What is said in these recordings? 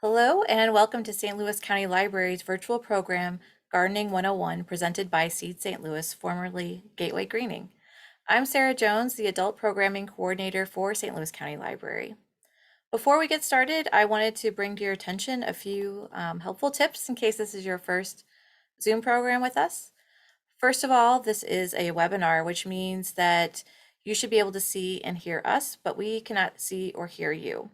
Hello and welcome to St. Louis County Library's virtual program, Gardening 101, presented by Seed St. Louis, formerly Gateway Greening. I'm Sarah Jones, the Adult Programming Coordinator for St. Louis County Library. Before we get started, I wanted to bring to your attention a few helpful tips in case this is your first Zoom program with us. First of all, this is a webinar, which means that you should be able to see and hear us, but we cannot see or hear you.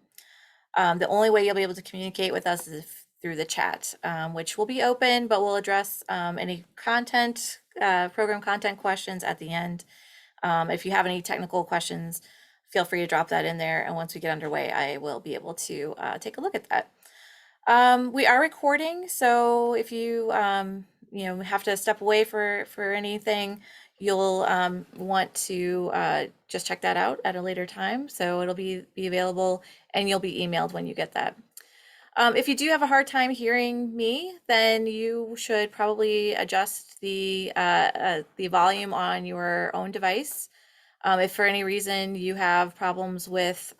The only way you'll be able to communicate with us is through the chat, which will be open, but we'll address any program content questions at the end. If you have any technical questions, feel free to drop that in there. And once we get underway, I will be able to take a look at that. We are recording, so if you have to step away for anything, you'll want to just check that out at a later time. So it'll be available, and you'll be emailed when you get that. If you do have a hard time hearing me, then you should probably adjust the volume on your own device. If for any reason you have problems with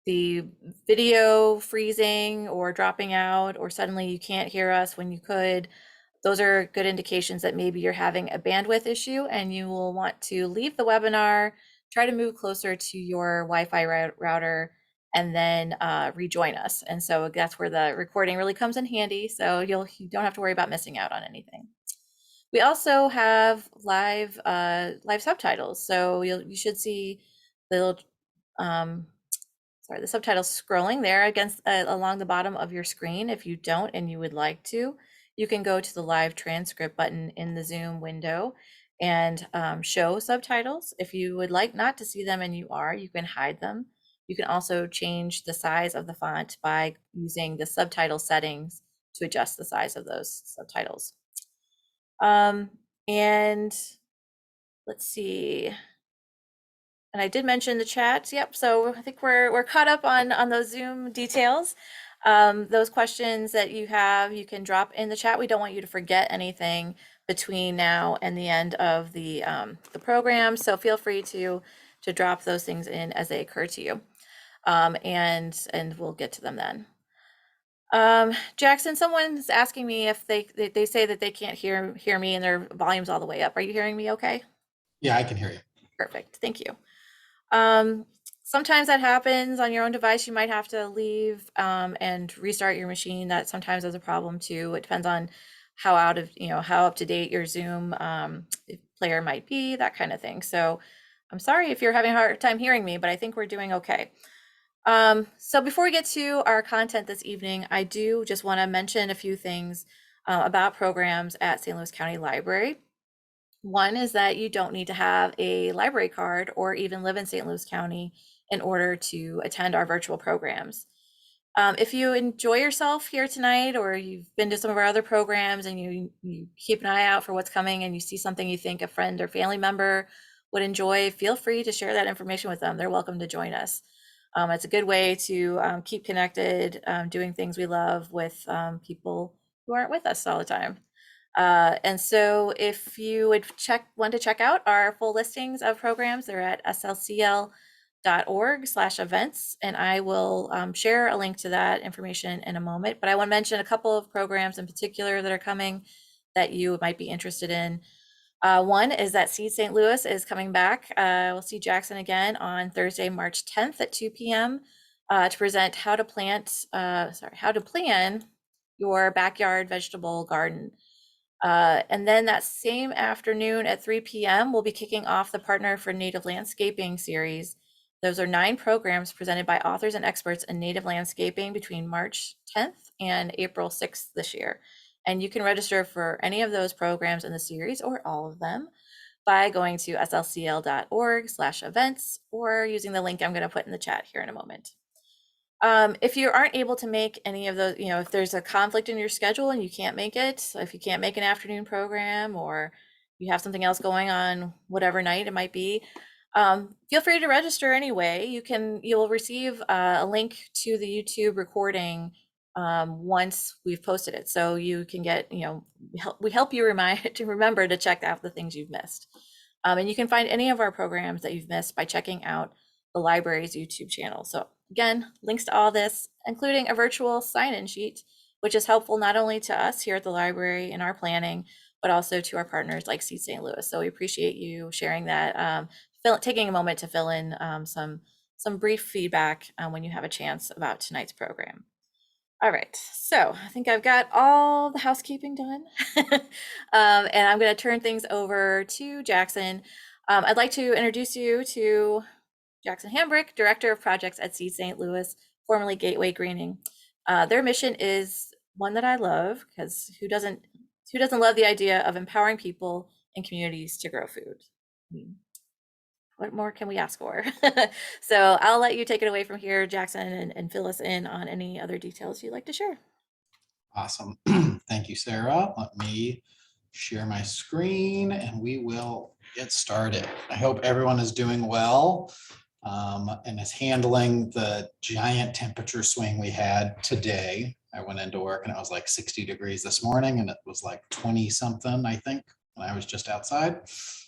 the video freezing or dropping out, or suddenly you can't hear us when you could, those are good indications that maybe you're having a bandwidth issue and you will want to leave the webinar, try to move closer to your Wi-Fi router, and then rejoin us. And so that's where the recording really comes in handy. So you don't have to worry about missing out on anything. We also have live subtitles. So you should see the little the subtitles scrolling there against along the bottom of your screen. If you don't and you would like to, you can go to the live transcript button in the Zoom window and show subtitles. If you would like not to see them and you can hide them. You can also change the size of the font by using the subtitle settings to adjust the size of those subtitles. And let's see. And I did mention the chat. Yep. So I think we're caught up on those Zoom details. Those questions that you have, you can drop in the chat. We don't want you to forget anything between now and the end of the program. So feel free to drop those things in as they occur to you. And we'll get to them then. Jackson, someone's asking me if they say that they can't hear me and their volume's all the way up. Are you hearing me okay? Yeah, I can hear you. Perfect. Thank you. Sometimes that happens on your own device. You might have to leave and restart your machine. That sometimes is a problem too. It depends on how how up to date your Zoom player might be, that kind of thing. So I'm sorry if you're having a hard time hearing me, but I think we're doing okay. So before we get to our content this evening, I do just want to mention a few things about programs at St. Louis County Library. One is that you don't need to have a library card or even live in St. Louis County in order to attend our virtual programs. If you enjoy yourself here tonight, or you've been to some of our other programs and you keep an eye out for what's coming and you see something you think a friend or family member would enjoy, feel free to share that information with them. They're welcome to join us. It's a good way to keep connected, doing things we love with people who aren't with us all the time. And so if you would want to check out our full listings of programs, they're at slcl.org/events, and I will share a link to that information in a moment. But I want to mention a couple of programs in particular that are coming that you might be interested in. One is that Seed St. Louis is coming back. We'll see Jackson again on Thursday, March 10th at 2 p.m. To present how to plan your backyard vegetable garden. And then that same afternoon at 3 p.m., we'll be kicking off the Partner for Native Landscaping series. Those are 9 programs presented by authors and experts in native landscaping between March 10th and April 6th this year. And you can register for any of those programs in the series or all of them by going to slcl.org/events or using the link I'm going to put in the chat here in a moment. If you aren't able to make any of those, if there's a conflict in your schedule and you can't make it, so if you can't make an afternoon program or you have something else going on, whatever night it might be, feel free to register anyway. You'll receive a link to the YouTube recording once we've posted it. So you can get, we help you remember to check out the things you've missed. And you can find any of our programs that you've missed by checking out the library's YouTube channel. So Again, links to all this, including a virtual sign-in sheet, which is helpful not only to us here at the library in our planning, but also to our partners like Seed St. Louis. So we appreciate you sharing that, taking a moment to fill in some brief feedback when you have a chance about tonight's program. All right, so I think I've got all the housekeeping done. And I'm going to turn things over to Jackson. I'd like to introduce you to Jackson Hambrick, Director of Projects at Seed St. Louis, formerly Gateway Greening. Their mission is one that I love, because who doesn't love the idea of empowering people and communities to grow food? I mean, what more can we ask for? So I'll let you take it away from here, Jackson, and fill us in on any other details you'd like to share. Awesome. Thank you, Sarah. Let me share my screen and we will get started. I hope everyone is doing well and is handling the giant temperature swing we had today. I went into work and it was like 60 degrees this morning and it was like 20 something, I think, when I was just outside.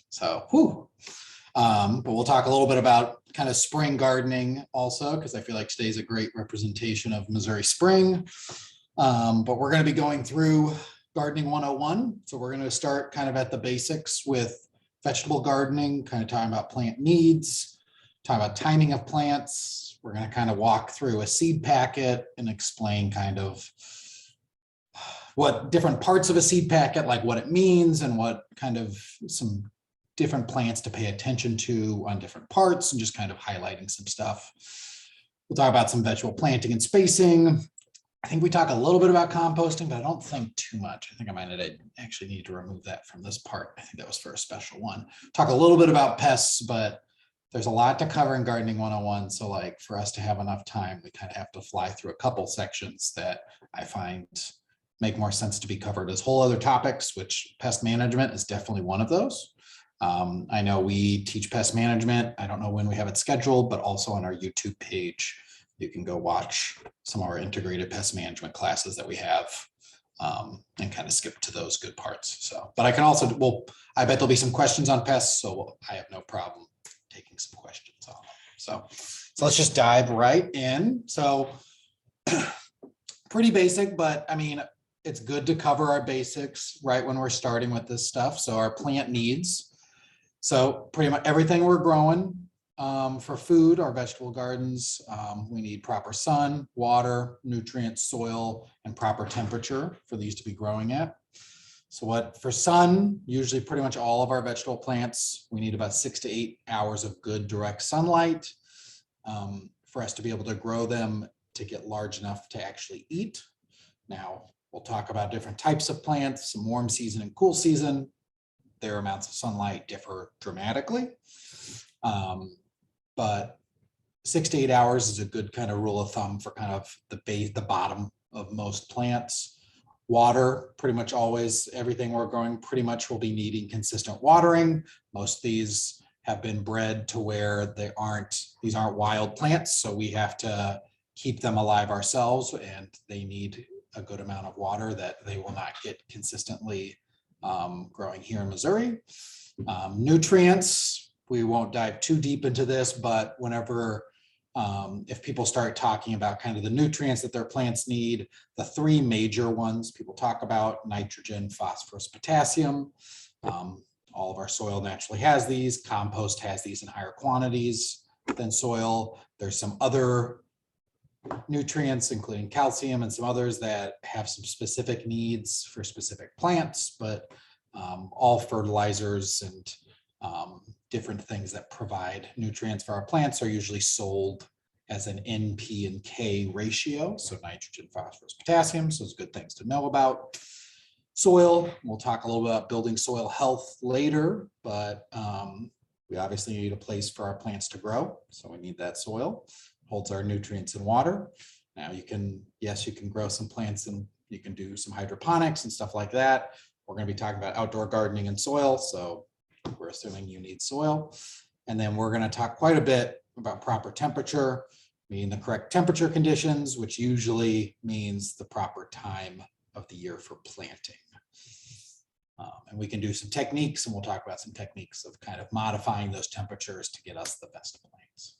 So, whew. But we'll talk a little bit about kind of spring gardening also, because I feel like today's a great representation of Missouri spring. But we're going to be going through Gardening 101. So we're going to start kind of at the basics with vegetable gardening, kind of talking about plant needs, talking about timing of plants. We're going to kind of walk through a seed packet and explain kind of what different parts of a seed packet, like what it means and what kind of some different plants to pay attention to on different parts, and just kind of highlighting some stuff. We'll talk about some vegetable planting and spacing. I think we talk a little bit about composting, but I don't think too much. I think I might actually need to remove that from this part. I think that was for a special one. Talk a little bit about pests, but there's a lot to cover in Gardening 101. So like for us to have enough time, we kind of have to fly through a couple sections that I find make more sense to be covered as whole other topics, which pest management is definitely one of those. I know we teach pest management. I don't know when we have it scheduled, but also on our YouTube page, you can go watch some of our integrated pest management classes that we have and kind of skip to those good parts. So, but I can also, I bet there'll be some questions on pests, so I have no problem taking some questions on them. So let's just dive right in. So pretty basic, but I mean, it's good to cover our basics right when we're starting with this stuff. So our plant needs. So pretty much everything we're growing for food, our vegetable gardens, we need proper sun, water, nutrients, soil, and proper temperature for these to be growing at. So what for sun, usually pretty much all of our vegetable plants, we need about 6 to 8 hours of good direct sunlight for us to be able to grow them to get large enough to actually eat. Now, we'll talk about different types of plants, some warm season and cool season. Their amounts of sunlight differ dramatically. But 6 to 8 hours is a good kind of rule of thumb for kind of the bottom of most plants. Water, pretty much always, everything we're growing pretty much will be needing consistent watering. Most of these have been bred to where these aren't wild plants, so we have to keep them alive ourselves, and they need a good amount of water that they will not get consistently growing here in Missouri. Nutrients, we won't dive too deep into this, but whenever if people start talking about kind of the nutrients that their plants need, the three major ones people talk about: nitrogen, phosphorus, potassium. All of our soil naturally has these. Compost has these in higher quantities than soil. There's some other nutrients, including calcium and some others that have some specific needs for specific plants, but all fertilizers and different things that provide nutrients for our plants are usually sold as an NP and K ratio. So nitrogen, phosphorus, potassium. So it's good things to know about. Soil, we'll talk a little bit about building soil health later, but we obviously need a place for our plants to grow. So we need that soil. Holds our nutrients and water. Now you can grow some plants and you can do some hydroponics and stuff like that. We're going to be talking about outdoor gardening and soil. So we're assuming you need soil. And then we're going to talk quite a bit about proper temperature, meaning the correct temperature conditions, which usually means the proper time of the year for planting. And we can do some techniques, and we'll talk about some techniques of kind of modifying those temperatures to get us the best plants.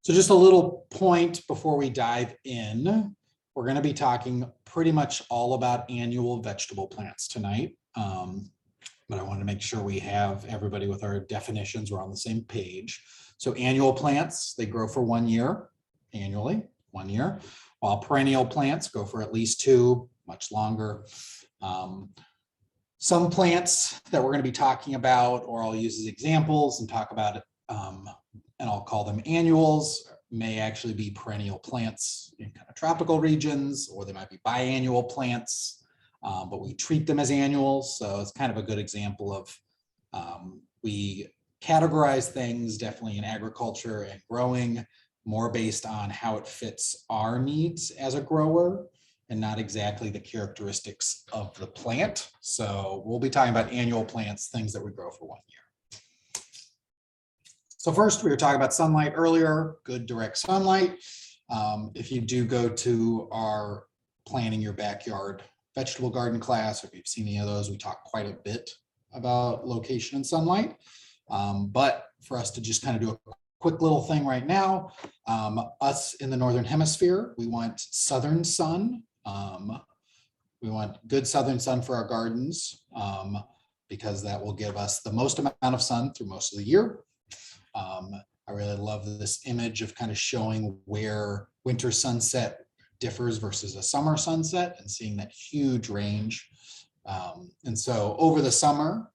So just a little point before we dive in, we're going to be talking pretty much all about annual vegetable plants tonight. But I want to make sure we have everybody with our definitions. We're on the same page. So annual plants, they grow for 1 year annually, 1 year, while perennial plants go for at least 2, much longer. Some plants that we're going to be talking about, or I'll use as examples and talk about it, and I'll call them annuals, may actually be perennial plants in kind of tropical regions, or they might be biannual plants, but we treat them as annuals. So it's kind of a good example of we categorize things definitely in agriculture and growing more based on how it fits our needs as a grower and not exactly the characteristics of the plant. So we'll be talking about annual plants, things that we grow for 1 year. So first, we were talking about sunlight earlier, good direct sunlight. If you do go to our planning your backyard vegetable garden class, or if you've seen any of those, we talk quite a bit about location and sunlight. But for us to just kind of do a quick little thing right now, us in the Northern Hemisphere, we want southern sun. We want good southern sun for our gardens because that will give us the most amount of sun through most of the year. I really love this image of kind of showing where winter sunset differs versus a summer sunset and seeing that huge range. And so over the summer,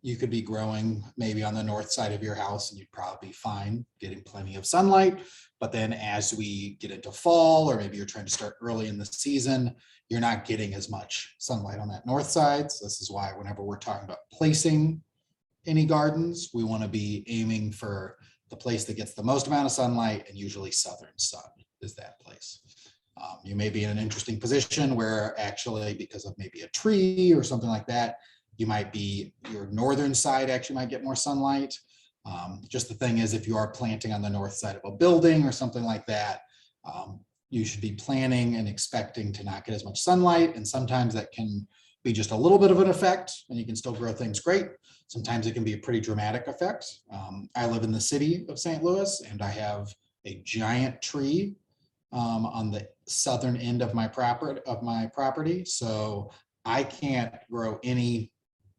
you could be growing maybe on the north side of your house and you'd probably be fine getting plenty of sunlight. But then as we get into fall, or maybe you're trying to start early in the season, you're not getting as much sunlight on that north side. So this is why whenever we're talking about placing any gardens, we want to be aiming for the place that gets the most amount of sunlight, and usually southern sun is that place. You may be in an interesting position where actually, because of maybe a tree or something like that, you might be, your northern side actually might get more sunlight. Just the thing is, if you are planting on the north side of a building or something like that, you should be planning and expecting to not get as much sunlight. And sometimes that can be just a little bit of an effect and you can still grow things great. Sometimes it can be a pretty dramatic effect. I live in the city of St. Louis and I have a giant tree on the southern end of my property. So I can't grow any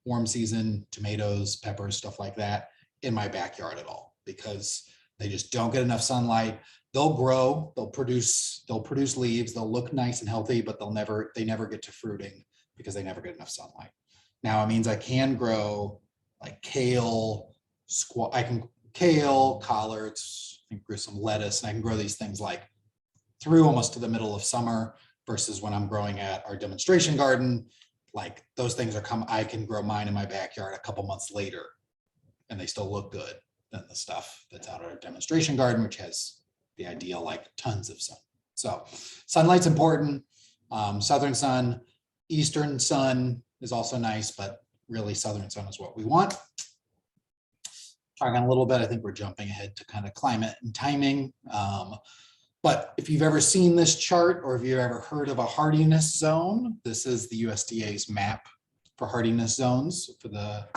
warm season tomatoes, peppers, stuff like that in my backyard at all because they just don't get enough sunlight. They'll grow, they'll produce leaves, they'll look nice and healthy, but they never get to fruiting because they never get enough sunlight. Now it means I can grow like kale, collards, I can grow some lettuce, and I can grow these things like through almost to the middle of summer versus when I'm growing at our demonstration garden, like those things I can grow mine in my backyard a couple months later and they still look good than the stuff that's out at our demonstration garden, which has the ideal like tons of sun. So sunlight's important. Southern sun, eastern sun is also nice, but really southern sun is what we want. Talking a little bit, I think we're jumping ahead to kind of climate and timing. But if you've ever seen this chart or if you've ever heard of a hardiness zone, this is the USDA's map for hardiness zones for the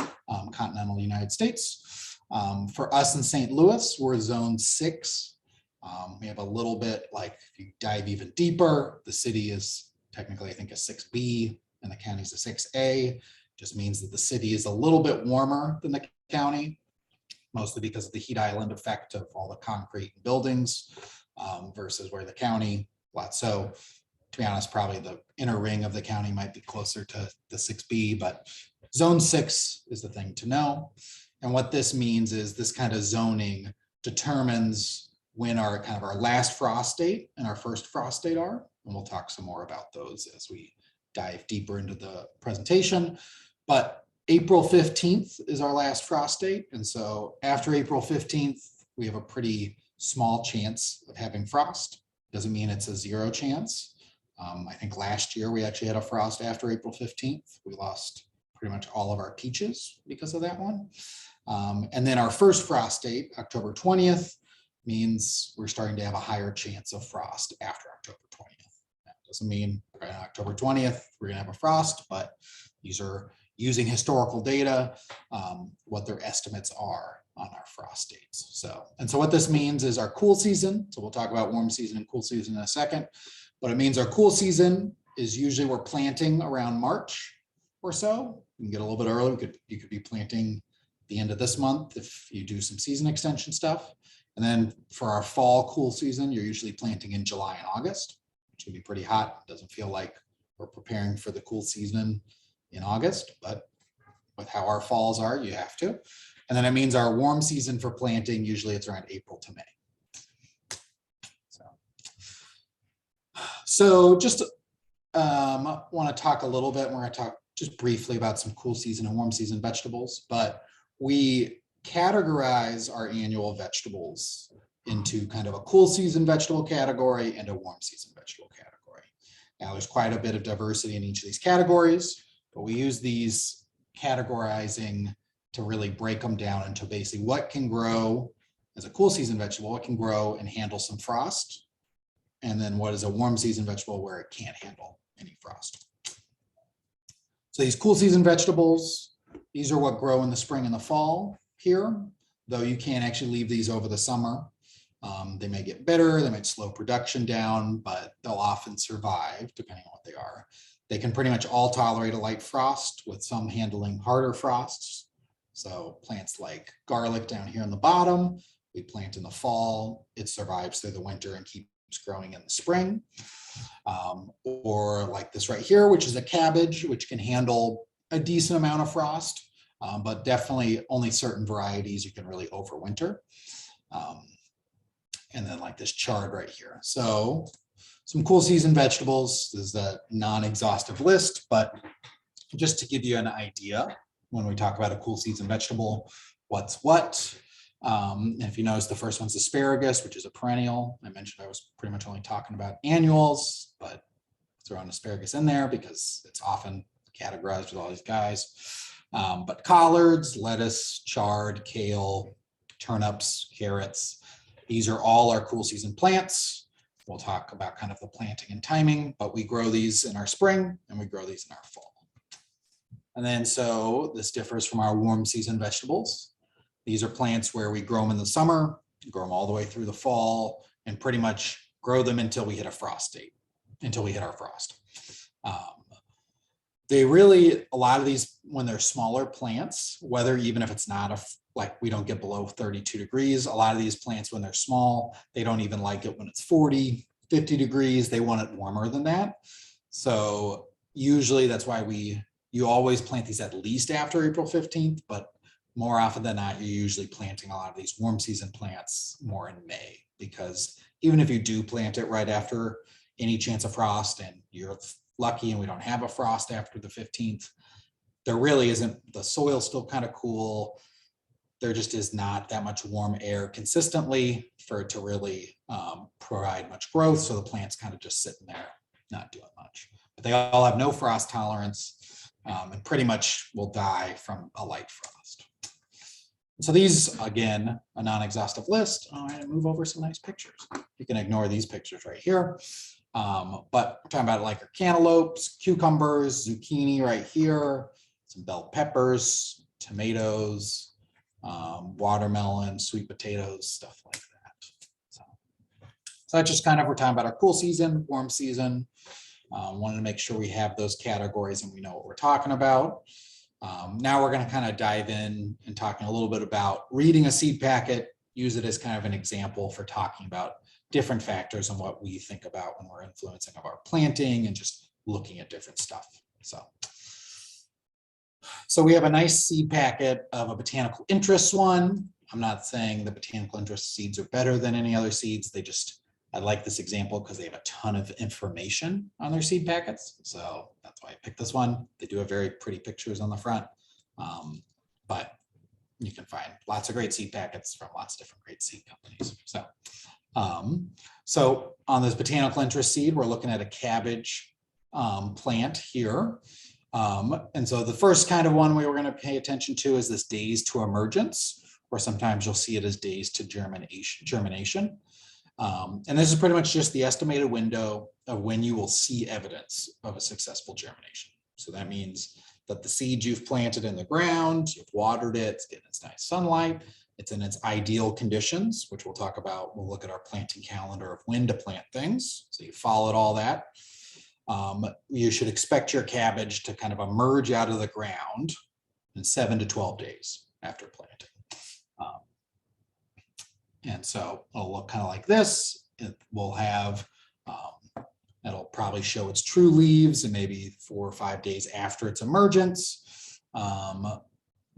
continental United States. For us in St. Louis, we're zone 6. We have a little bit, like if you dive even deeper, the city is technically, I think, a 6B and the county is a 6A. Just means that the city is a little bit warmer than the county, mostly because of the heat island effect of all the concrete and buildings. Versus where the county, so to be honest, probably the inner ring of the county might be closer to the 6B, but zone 6 is the thing to know. And what this means is this kind of zoning determines when our kind of our last frost date and our first frost date are. And we'll talk some more about those as we dive deeper into the presentation. But April 15th is our last frost date. And so after April 15th, we have a pretty small chance of having frost. Doesn't mean it's a 0 chance. I think last year we actually had a frost after April 15th. We lost pretty much all of our peaches because of that one. And then our first frost date, October 20th, means we're starting to have a higher chance of frost after October 20th. That doesn't mean on October 20th, we're gonna have a frost, but these are using historical data, what their estimates are on our frost dates. So, and so what this means is our cool season. So we'll talk about warm season and cool season in a second, but it means our cool season is usually we're planting around March or so. You can get a little bit early. You could be planting the end of this month if you do some season extension stuff. And then for our fall cool season, you're usually planting in July and August, which will be pretty hot. It doesn't feel like we're preparing for the cool season in August, but with how our falls are, you have to. And then it means our warm season for planting, usually it's around April to May. So just want to talk a little bit, we're going to talk just briefly about some cool season and warm season vegetables, but we categorize our annual vegetables into kind of a cool season vegetable category and a warm season vegetable category. Now there's quite a bit of diversity in each of these categories, but we use these categorizing to really break them down into basically what can grow as a cool season vegetable, what can grow and handle some frost, and then what is a warm season vegetable where it can't handle any frost. So these cool season vegetables, these are what grow in the spring and the fall here, though you can't actually leave these over the summer. They may get bitter, they might slow production down, but they'll often survive depending on what they are. They can pretty much all tolerate a light frost, with some handling harder frosts. So plants like garlic down here on the bottom, we plant in the fall, it survives through the winter and keeps growing in the spring. Or like this right here, which is a cabbage, which can handle a decent amount of frost, but definitely only certain varieties you can really overwinter. And then like this chard right here. So some cool season vegetables. This is a non-exhaustive list, but just to give you an idea, when we talk about a cool season vegetable, what's what. If you notice, the first one's asparagus, which is a perennial. I mentioned I was pretty much only talking about annuals, but throwing asparagus in there because it's often categorized with all these guys. But collards, lettuce, chard, kale, turnips, carrots, these are all our cool season plants. We'll talk about kind of the planting and timing, but we grow these in our spring and we grow these in our fall. And then so this differs from our warm season vegetables. These are plants where we grow them in the summer, grow them all the way through the fall, and pretty much grow them until we hit a frost date, until we hit our frost. They really, a lot of these, when they're smaller plants, whether even if it's not like we don't get below 32 degrees, a lot of these plants, when they're small, they don't even like it when it's 40, 50 degrees. They want it warmer than that. So usually that's why you always plant these at least after April 15th, but more often than not, you're usually planting a lot of these warm season plants more in May, because even if you do plant it right after any chance of frost and you're lucky and we don't have a frost after the 15th, there really isn't, the soil's still kind of cool. There just is not that much warm air consistently for it to really provide much growth. So the plant's kind of just sitting there, not doing much. But they all have no frost tolerance and pretty much will die from a light frost. So these, again, a non-exhaustive list. All right, move over some nice pictures. You can ignore these pictures right here. But we're talking about like our cantaloupes, cucumbers, zucchini right here, some bell peppers, tomatoes, watermelon, sweet potatoes, stuff like that. So that's just kind of, we're talking about our cool season, warm season. Wanted to make sure we have those categories and we know what we're talking about. Now we're going to kind of dive in and talking a little bit about reading a seed packet, use it as kind of an example for talking about different factors and what we think about when we're influencing of our planting and just looking at different stuff. So we have a nice seed packet of a botanical interest one. I'm not saying the botanical interest seeds are better than any other seeds. They just, I like this example because they have a ton of information on their seed packets. So that's why I picked this one. They do have very pretty pictures on the front, but you can find lots of great seed packets from lots of different great seed companies. So on this botanical interest seed, we're looking at a cabbage plant here. And so the first kind of one we were going to pay attention to is this days to emergence, or sometimes you'll see it as days to germination. And this is pretty much just the estimated window of when you will see evidence of a successful germination. So that means that the seed you've planted in the ground, you've watered it, it's getting its nice sunlight, It's in its ideal conditions, which we'll talk about. We'll look at our planting calendar of when to plant things. So you followed all that. You should expect your cabbage to kind of emerge out of the ground in 7 to 12 days after planting. And so it'll look kind of like this. It will have, it'll probably show its true leaves and maybe 4 or 5 days after its emergence.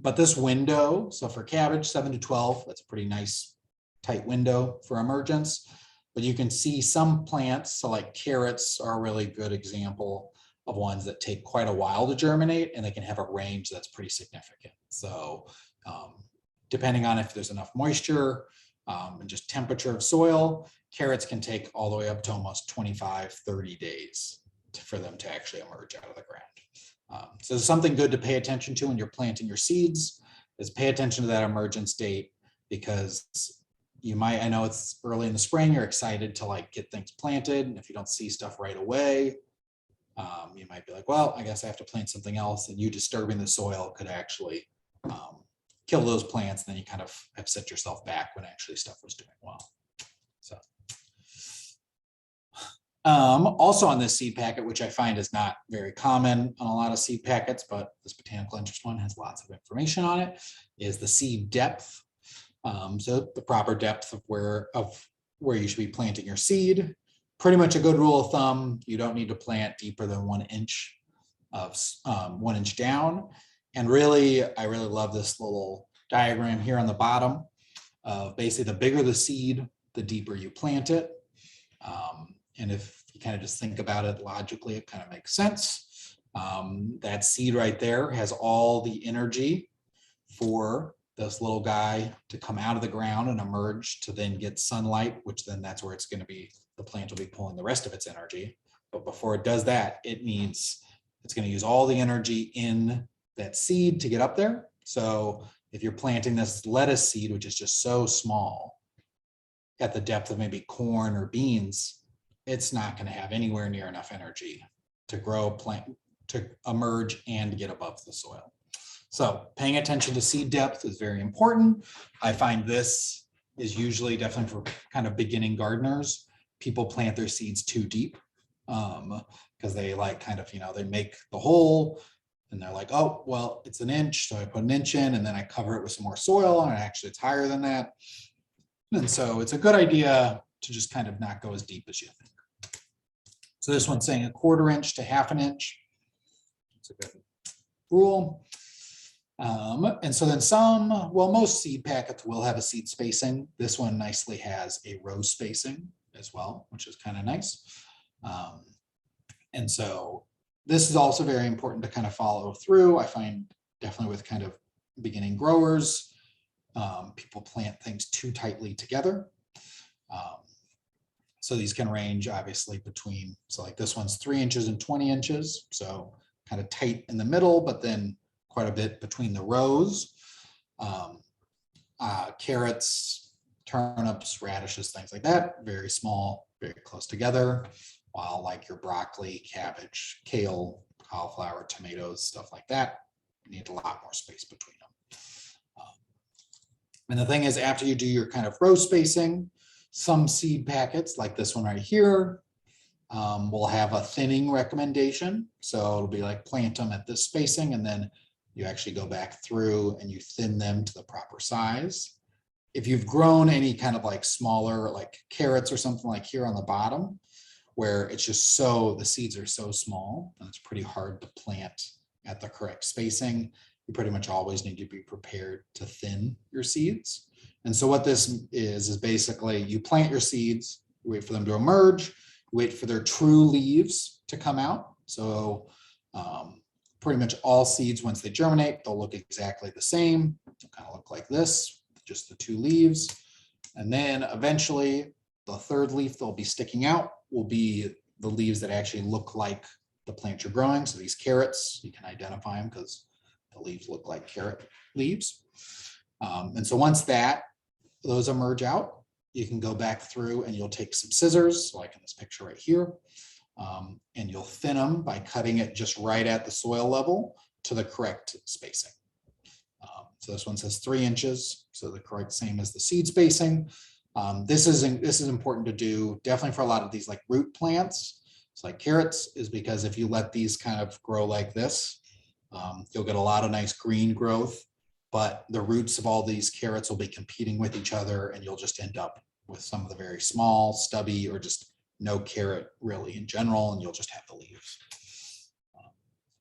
But this window, so for cabbage, 7 to 12, that's a pretty nice tight window for emergence. But you can see some plants, so like carrots are a really good example of ones that take quite a while to germinate, and they can have a range that's pretty significant. So depending on if there's enough moisture and just temperature of soil, carrots can take all the way up to almost 25, 30 days for them to actually emerge out of the ground. So there's something good to pay attention to when you're planting your seeds, is pay attention to that emergence date, because you might, I know it's early in the spring, you're excited to like get things planted. And if you don't see stuff right away, you might be like, well, I guess I have to plant something else. And you disturbing the soil could actually kill those plants. Then you kind of have set yourself back when actually stuff was doing well. So also on this seed packet, which I find is not very common on a lot of seed packets, but this botanical interest one has lots of information on it, is the seed depth. So the proper depth of where you should be planting your seed. Pretty much a good rule of thumb, you don't need to plant deeper than 1 inch of 1 inch down. And really, I really love this little diagram here on the bottom of basically the bigger the seed, the deeper you plant it. And if you kind of just think about it logically, it kind of makes sense. That seed right there has all the energy for this little guy to come out of the ground and emerge to then get sunlight, which then that's where it's going to be, the plant will be pulling the rest of its energy. But before it does that, it needs, it's going to use all the energy in that seed to get up there. So if you're planting this lettuce seed, which is just so small, at the depth of maybe corn or beans, it's not going to have anywhere near enough energy to grow a plant, to emerge and get above the soil. So paying attention to seed depth is very important. I find this is usually definitely for kind of beginning gardeners. People plant their seeds too deep because they like kind of, you know, they make the hole and they're like, oh, well, it's 1 inch. So I put 1 inch in and then I cover it with some more soil, and actually it's higher than that. And so it's a good idea to just kind of not go as deep as you think. So this one's saying 1/4 inch to 1/2 inch. It's a good rule. And so then most seed packets will have a seed spacing. This one nicely has a row spacing as well, which is kind of nice. And so this is also very important to kind of follow through. I find definitely with kind of beginning growers, people plant things too tightly together. So these can range obviously between, so like this one's 3 inches and 20 inches. So kind of tight in the middle, but then quite a bit between the rows. Carrots, turnips, radishes, things like that, very small, very close together. While like your broccoli, cabbage, kale, cauliflower, tomatoes, stuff like that, you need a lot more space between them. And the thing is, after you do your kind of row spacing, some seed packets like this one right here will have a thinning recommendation. So it'll be like plant them at this spacing, and then you actually go back through and you thin them to the proper size. If you've grown any kind of like smaller, like carrots or something like here on the bottom, where it's just so, the seeds are so small and it's pretty hard to plant at the correct spacing, you pretty much always need to be prepared to thin your seeds. And so what this is basically you plant your seeds, you wait for them to emerge, you wait for their true leaves to come out. So pretty much all seeds, once they germinate, they'll look exactly the same. They'll kind of look like this, just the 2 leaves. And then eventually the 3rd leaf that'll be sticking out will be the leaves that actually look like the plant you're growing. So these carrots, you can identify them because the leaves look like carrot leaves. And so once those emerge out, you can go back through and you'll take some scissors, like in this picture right here, and you'll thin them by cutting it just right at the soil level to the correct spacing. So this one says 3 inches, so the correct same as the seed spacing. This is important to do definitely for a lot of these like root plants. It's like carrots, is because if you let these kind of grow like this, you'll get a lot of nice green growth, but the roots of all these carrots will be competing with each other, and you'll just end up with some of the very small, stubby, or just no carrot really in general, and you'll just have the leaves.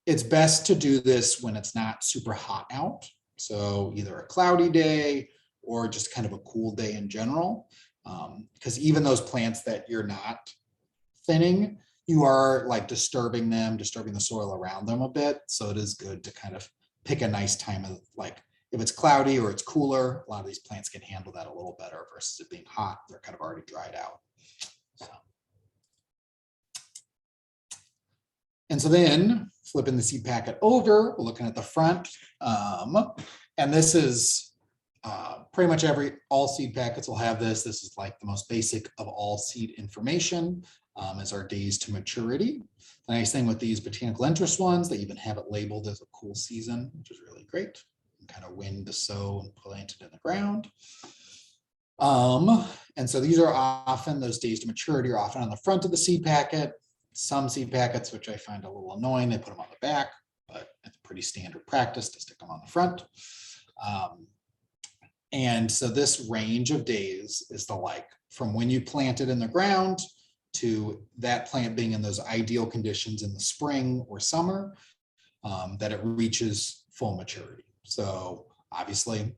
It's best to do this when it's not super hot out. So either a cloudy day or just kind of a cool day in general. Because even those plants that you're not thinning, you are like disturbing the soil around them a bit. So it is good to kind of pick a nice time of, like, if it's cloudy or it's cooler, a lot of these plants can handle that a little better versus it being hot. They're kind of already dried out. So. And so then flipping the seed packet over, we're looking at the front. And this is pretty much all seed packets will have this. This is like the most basic of all seed information, is our days to maturity. The nice thing with these botanical interest ones, they even have it labeled as a cool season, which is really great. Kind of when to sow and plant it in the ground. And so these are often, those days to maturity are often on the front of the seed packet. Some seed packets, which I find a little annoying, they put them on the back, but it's pretty standard practice to stick them on the front. And so this range of days is the like from when you plant it in the ground to that plant being in those ideal conditions in the spring or summer, that it reaches full maturity. So obviously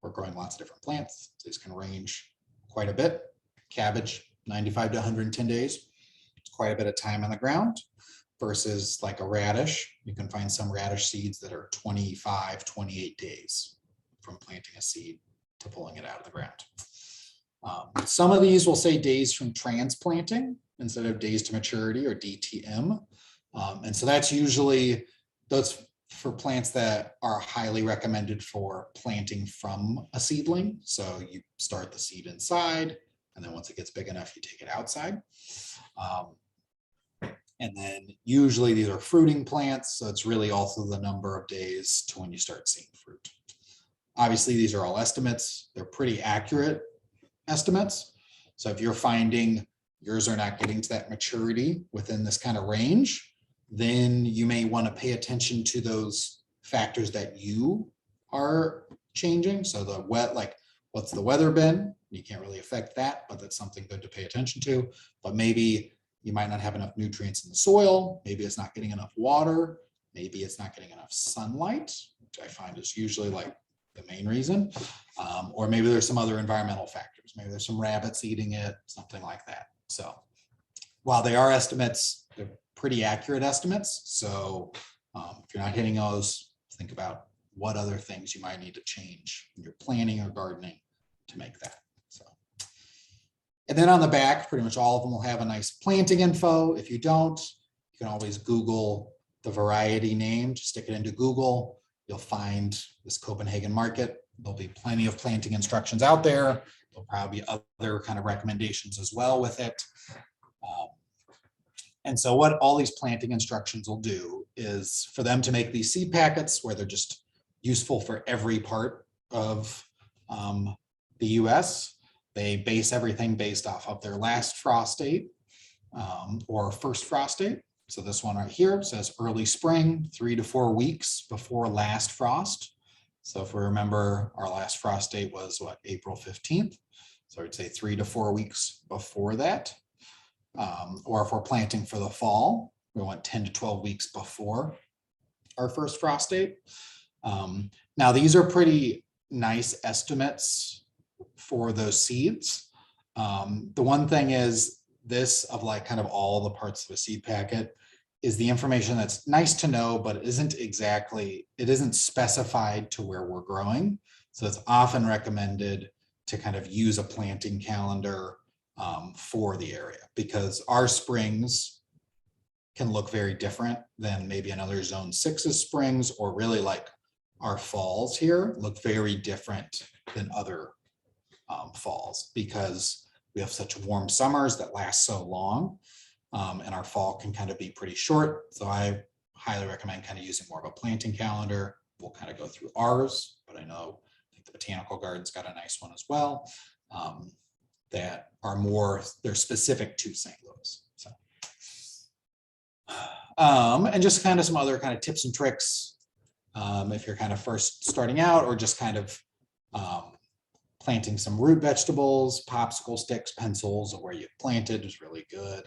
we're growing lots of different plants. These can range quite a bit. Cabbage, 95 to 110 days. It's quite a bit of time on the ground versus like a radish. You can find some radish seeds that are 25, 28 days from planting a seed to pulling it out of the ground. Some of these will say days from transplanting instead of days to maturity, or DTM. And so that's usually those for plants that are highly recommended for planting from a seedling. So you start the seed inside, and then once it gets big enough, you take it outside. And then usually these are fruiting plants. So it's really also the number of days to when you start seeing fruit. Obviously, these are all estimates. They're pretty accurate estimates. So if you're finding yours are not getting to that maturity within this kind of range, then you may want to pay attention to those factors that you are changing. So the like what's the weather been? You can't really affect that, but that's something good to pay attention to. But maybe you might not have enough nutrients in the soil. Maybe it's not getting enough water. Maybe it's not getting enough sunlight, which I find is usually like the main reason. Or maybe there's some other environmental factors. Maybe there's some rabbits eating it, something like that. So while they are estimates, they're pretty accurate estimates. So if you're not hitting those, think about what other things you might need to change in your planning or gardening to make that. So, and then on the back, pretty much all of them will have a nice planting info. If you don't, you can always Google the variety name, just stick it into Google. You'll find this Copenhagen market. There'll be plenty of planting instructions out there. There'll probably be other kind of recommendations as well with it. And so what all these planting instructions will do is for them to make these seed packets where they're just useful for every part of the US. They base everything based off of their last frost date or first frost date. So this one right here says early spring, 3 to 4 weeks before last frost. So if we remember, our last frost date was what, April 15th. So I'd say 3 to 4 weeks before that. Or if we're planting for the fall, we want 10 to 12 weeks before our first frost date. Now these are pretty nice estimates for those seeds. The one thing is this of like kind of all the parts of a seed packet is the information that's nice to know, but it isn't specified to where we're growing. So it's often recommended to kind of use a planting calendar for the area, because our springs can look very different than maybe another zone 6's springs, or really like our falls here look very different than other falls, because we have such warm summers that last so long, and our fall can kind of be pretty short. So I highly recommend kind of using more of a planting calendar. We'll kind of go through ours but I think the botanical garden's got a nice one as well, that are more, they're specific to St. Louis. So, and just kind of some other kind of tips and tricks, if you're kind of first starting out, or just kind of planting some root vegetables, popsicle sticks, pencils, or where you planted is really good.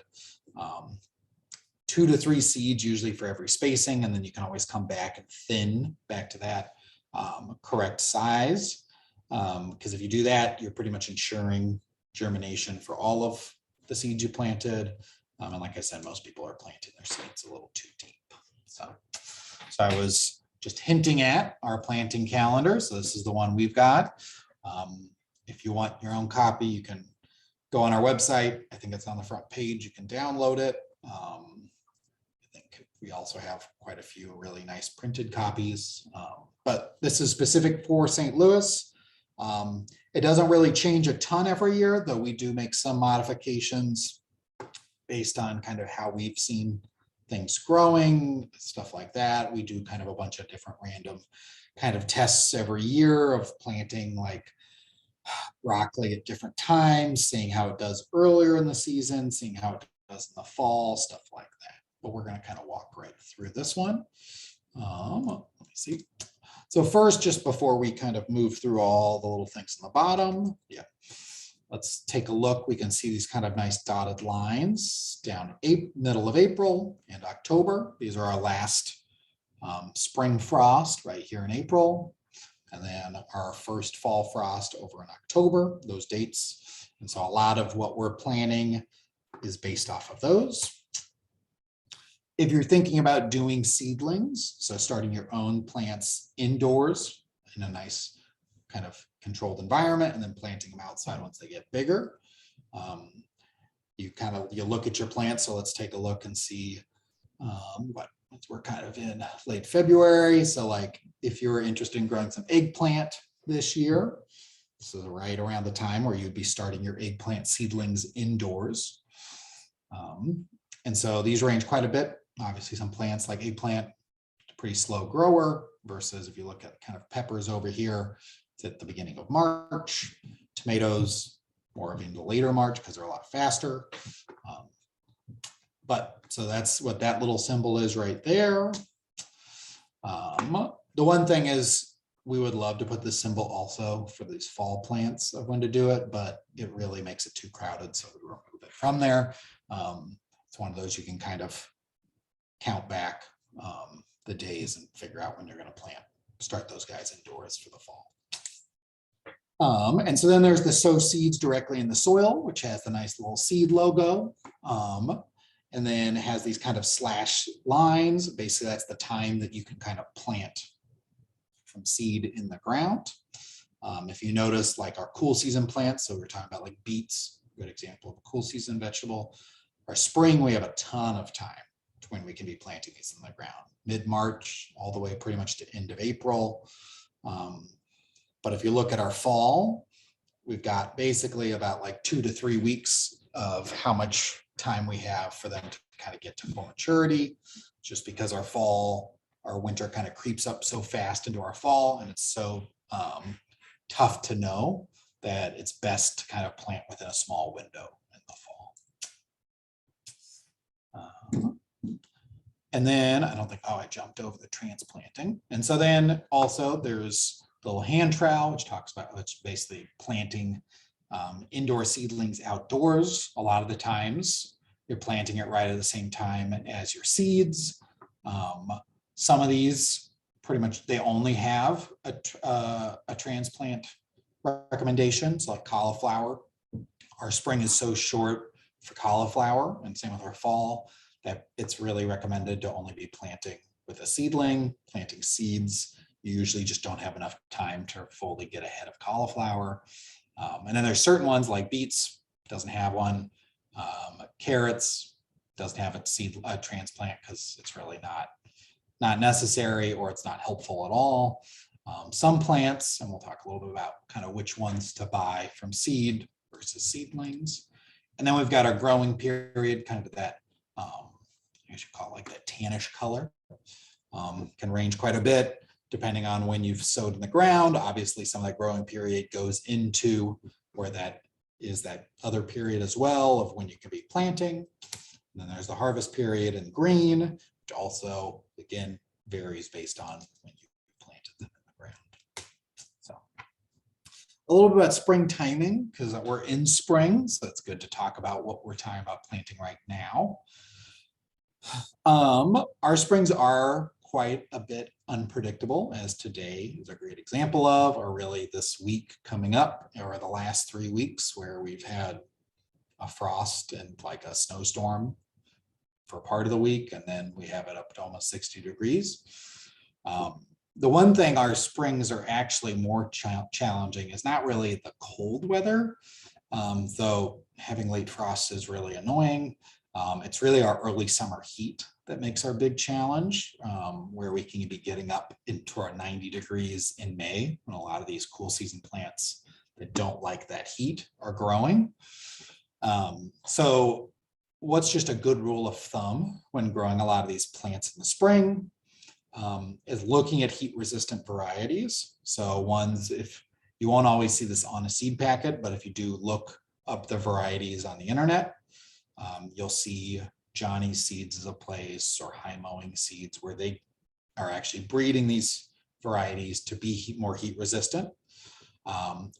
2 to 3 seeds usually for every spacing, and then you can always come back and thin back to that correct size. Because if you do that, you're pretty much ensuring germination for all of the seeds you planted. And like I said, most people are planting their seeds a little too deep. So I was just hinting at our planting calendar. So this is the one we've got. If you want your own copy, you can go on our website. I think it's on the front page. You can download it. I think we also have quite a few really nice printed copies, but this is specific for St. Louis. It doesn't really change a ton every year, though we do make some modifications based on kind of how we've seen things growing, stuff like that. We do kind of a bunch of different random kind of tests every year of planting like broccoli at different times, seeing how it does earlier in the season, seeing how it does in the fall, stuff like that. But we're going to kind of walk right through this one. Let me see. So first, just before we kind of move through all the little things in the bottom, let's take a look. We can see these kind of nice dotted lines down middle of April and October. These are our last spring frost right here in April. And then our first fall frost over in October, those dates. And so a lot of what we're planning is based off of those. If you're thinking about doing seedlings, so starting your own plants indoors in a nice kind of controlled environment and then planting them outside once they get bigger, you look at your plants. So let's take a look and see we're kind of in late February. So like if you're interested in growing some eggplant this year, this is right around the time where you'd be starting your eggplant seedlings indoors. And so these range quite a bit. Obviously some plants like eggplant, pretty slow grower, versus if you look at kind of peppers over here, it's at the beginning of March. Tomatoes, more of into later March because they're a lot faster. But so that's what that little symbol is right there. The one thing is we would love to put this symbol also for these fall plants of when to do it, but it really makes it too crowded. So we remove it from there. It's one of those you can kind of count back the days and figure out when you're going to start those guys indoors for the fall. And so then there's the sow seeds directly in the soil, which has the nice little seed logo. And then has these kind of slash lines. Basically, that's the time that you can kind of plant from seed in the ground. If you notice, like our cool season plants, so we're talking about like beets, good example of a cool season vegetable. Our spring, we have a ton of time when we can be planting these in the ground, mid-March all the way pretty much to end of April. But if you look at our fall, we've got basically about like 2 to 3 weeks of how much time we have for them to kind of get to full maturity, just because our winter kind of creeps up so fast into our fall, and it's so tough to know that it's best to kind of plant within a small window in the fall. And then I jumped over the transplanting. And so then also there's the little hand trowel, which basically planting indoor seedlings outdoors. A lot of the times you're planting it right at the same time as your seeds. Some of these pretty much, they only have a transplant recommendation. So like cauliflower, our spring is so short for cauliflower, and same with our fall, that it's really recommended to only be planting with a seedling. Planting seeds, you usually just don't have enough time to fully get ahead of cauliflower. And then there's certain ones like beets, doesn't have one. Carrots doesn't have a transplant because it's really not necessary, or it's not helpful at all. Some plants, and we'll talk a little bit about kind of which ones to buy from seed versus seedlings. And then we've got our growing period, kind of that, I should call it like that tannish color. Can range quite a bit depending on when you've sowed in the ground. Obviously, some of that growing period goes into where that is that other period as well of when you can be planting. And then there's the harvest period in green, which also, again, varies based on when you planted them in the ground. So a little bit about spring timing, because we're in spring, so it's good to talk about what we're talking about planting right now. Our springs are quite a bit unpredictable, as today is a great example of, or really this week coming up, or the last 3 weeks where we've had a frost and like a snowstorm for part of the week, and then we have it up to almost 60 degrees. The one thing our springs are actually more challenging is not really the cold weather, though having late frost is really annoying. It's really our early summer heat that makes our big challenge, where we can be getting up into our 90 degrees in May, when a lot of these cool season plants that don't like that heat are growing. So what's just a good rule of thumb when growing a lot of these plants in the spring is looking at heat resistant varieties. So ones, if you won't always see this on a seed packet, but if you do look up the varieties on the internet, you'll see Johnny's Seeds is a place, or High Mowing Seeds, where they are actually breeding these varieties to be more heat resistant,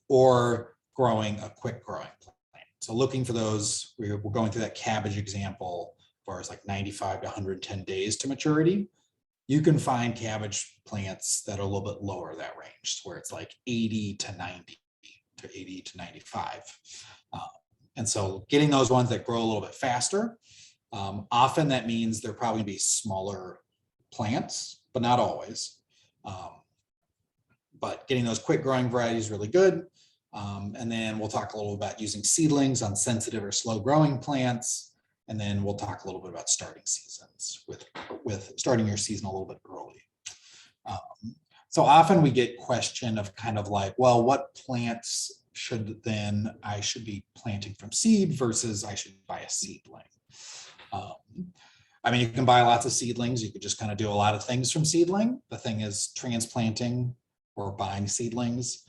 or growing a quick growing plant. So looking for those, we're going through that cabbage example, as far as like 95 to 110 days to maturity. You can find cabbage plants that are a little bit lower that range, where it's like 80 to 90 to 80 to 95. And so getting those ones that grow a little bit faster, often that means they're probably gonna be smaller plants, but not always. But getting those quick growing varieties is really good. And then we'll talk a little about using seedlings on sensitive or slow growing plants. And then we'll talk a little bit about starting seasons with starting your season a little bit early. So often we get question of kind of like, well, what plants I should be planting from seed versus I should buy a seedling. I mean, you can buy lots of seedlings. You could just kind of do a lot of things from seedling. The thing is, transplanting or buying seedlings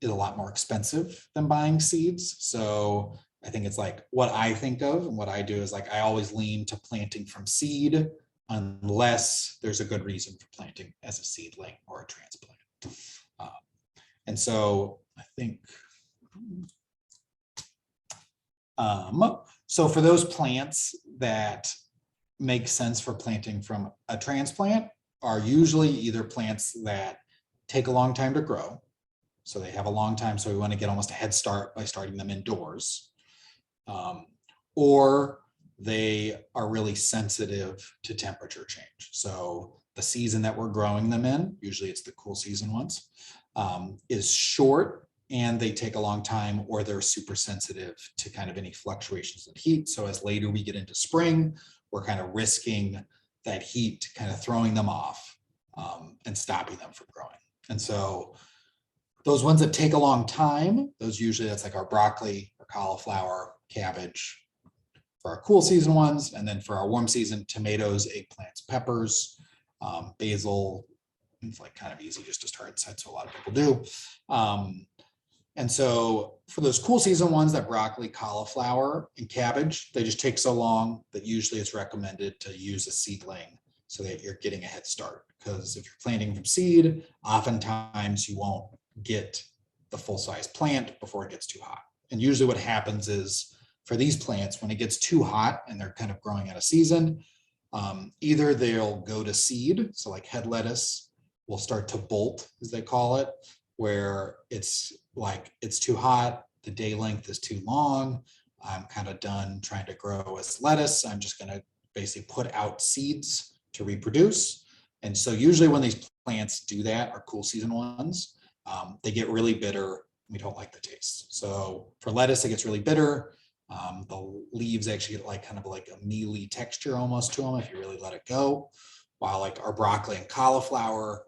is a lot more expensive than buying seeds. So I think it's like what I think of and what I do is like I always lean to planting from seed unless there's a good reason for planting as a seedling or a transplant. And so I think so for those plants that make sense for planting from a transplant are usually either plants that take a long time to grow. So they have a long time. So we want to get almost a head start by starting them indoors. Or they are really sensitive to temperature change. So the season that we're growing them in, usually it's the cool season ones, is short and they take a long time, or they're super sensitive to kind of any fluctuations in heat. So as later we get into spring, we're kind of risking that heat kind of throwing them off and stopping them from growing. And so those ones that take a long time, those usually that's like our broccoli, our cauliflower, cabbage for our cool season ones. And then for our warm season, tomatoes, eggplants, peppers, basil. It's like kind of easy just to start inside. So a lot of people do. And so for those cool season ones, that broccoli, cauliflower, and cabbage, they just take so long that usually it's recommended to use a seedling so that you're getting a head start. Because if you're planting from seed, oftentimes you won't get the full size plant before it gets too hot. And usually what happens is for these plants, when it gets too hot and they're kind of growing out of season, either they'll go to seed, so like head lettuce will start to bolt, as they call it, where it's like it's too hot, the day length is too long, I'm kind of done trying to grow as lettuce, I'm just going to basically put out seeds to reproduce. And so usually when these plants do that, our cool season ones, they get really bitter. We don't like the taste. So for lettuce, it gets really bitter. The leaves actually get like kind of like a mealy texture almost to them if you really let it go. While like our broccoli and cauliflower,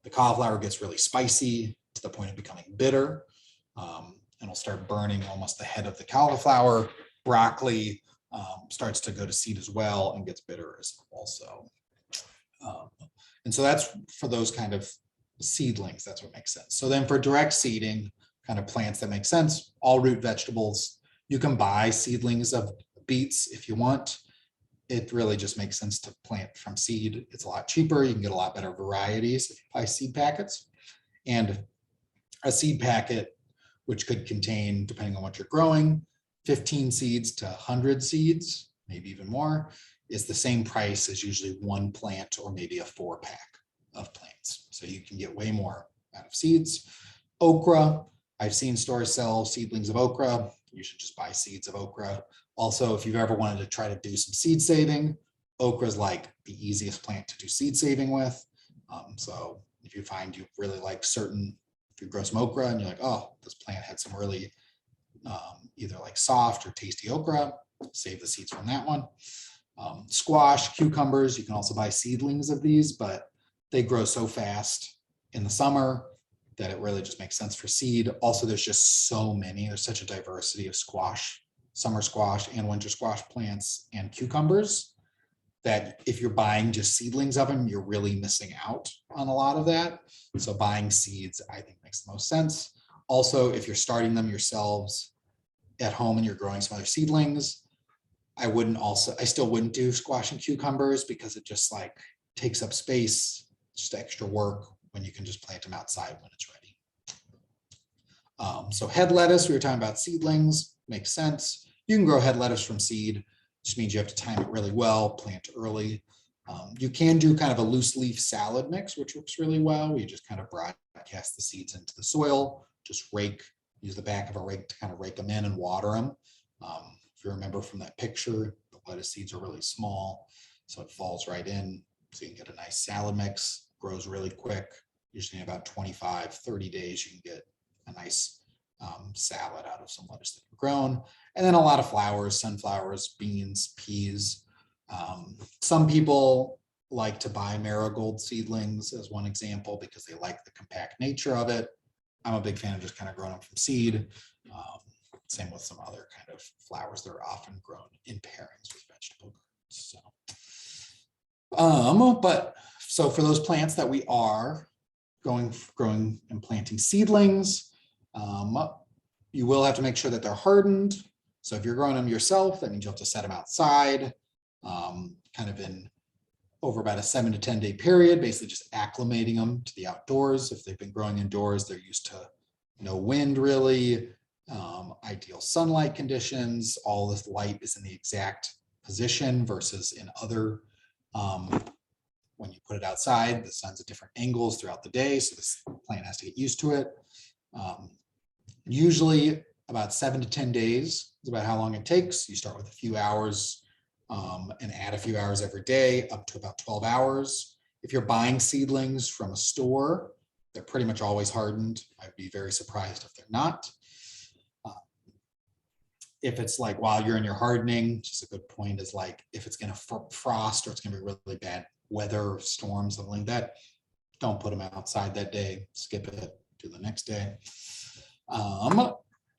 the cauliflower gets really spicy to the point of becoming bitter, and it'll start burning almost the head of the cauliflower. Broccoli starts to go to seed as well and gets bitter as also. And so that's for those kind of seedlings, that's what makes sense. So then for direct seeding, kind of plants that make sense, all root vegetables, you can buy seedlings of beets if you want. It really just makes sense to plant from seed. It's a lot cheaper. You can get a lot better varieties if you buy seed packets. And a seed packet, which could contain, depending on what you're growing, 15 seeds to 100 seeds, maybe even more, is the same price as usually one plant or maybe a 4-pack of plants. So you can get way more out of seeds. Okra, I've seen stores sell seedlings of okra. You should just buy seeds of okra. Also, if you've ever wanted to try to do some seed saving, okra is like the easiest plant to do seed saving with. So if you find you really like certain, if you grow some okra and you're like, oh, this plant had some really either like soft or tasty okra, save the seeds from that one. Squash, cucumbers, you can also buy seedlings of these, but they grow so fast in the summer that it really just makes sense for seed. Also, there's just so many, there's such a diversity of squash, summer squash and winter squash plants and cucumbers, that if you're buying just seedlings of them, you're really missing out on a lot of that. So buying seeds, I think, makes the most sense. Also, if you're starting them yourselves at home and you're growing some other seedlings, I still wouldn't do squash and cucumbers because it just like takes up space, just extra work when you can just plant them outside when it's ready. So head lettuce, we were talking about seedlings, makes sense. You can grow head lettuce from seed, just means you have to time it really well, plant early. You can do kind of a loose leaf salad mix, which works really well. You just kind of broadcast the seeds into the soil, just use the back of a rake to kind of rake them in and water them. If you remember from that picture, the lettuce seeds are really small, so it falls right in. So you can get a nice salad mix, grows really quick. Usually in about 25, 30 days, you can get a nice salad out of some lettuce that you've grown. And then a lot of flowers, sunflowers, beans, peas. Some people like to buy marigold seedlings as one example because they like the compact nature of it. I'm a big fan of just kind of growing them from seed. Same with some other kind of flowers that are often grown in pairings with vegetable gardens. So for those plants that we are growing and planting seedlings, you will have to make sure that they're hardened. So if you're growing them yourself, that means you'll have to set them outside, kind of in over about a 7 to 10 day period, basically just acclimating them to the outdoors. If they've been growing indoors, they're used to no wind really, ideal sunlight conditions, all this light is in the exact position versus in other, when you put it outside, the sun's at different angles throughout the day. So this plant has to get used to it. Usually about 7 to 10 days is about how long it takes. You start with a few hours and add a few hours every day up to about 12 hours. If you're buying seedlings from a store, they're pretty much always hardened. I'd be very surprised if they're not. If it's like while you're in your hardening, just a good point is like if it's going to frost or it's going to be really bad weather, storms, something like that, don't put them outside that day. Skip it, do the next day.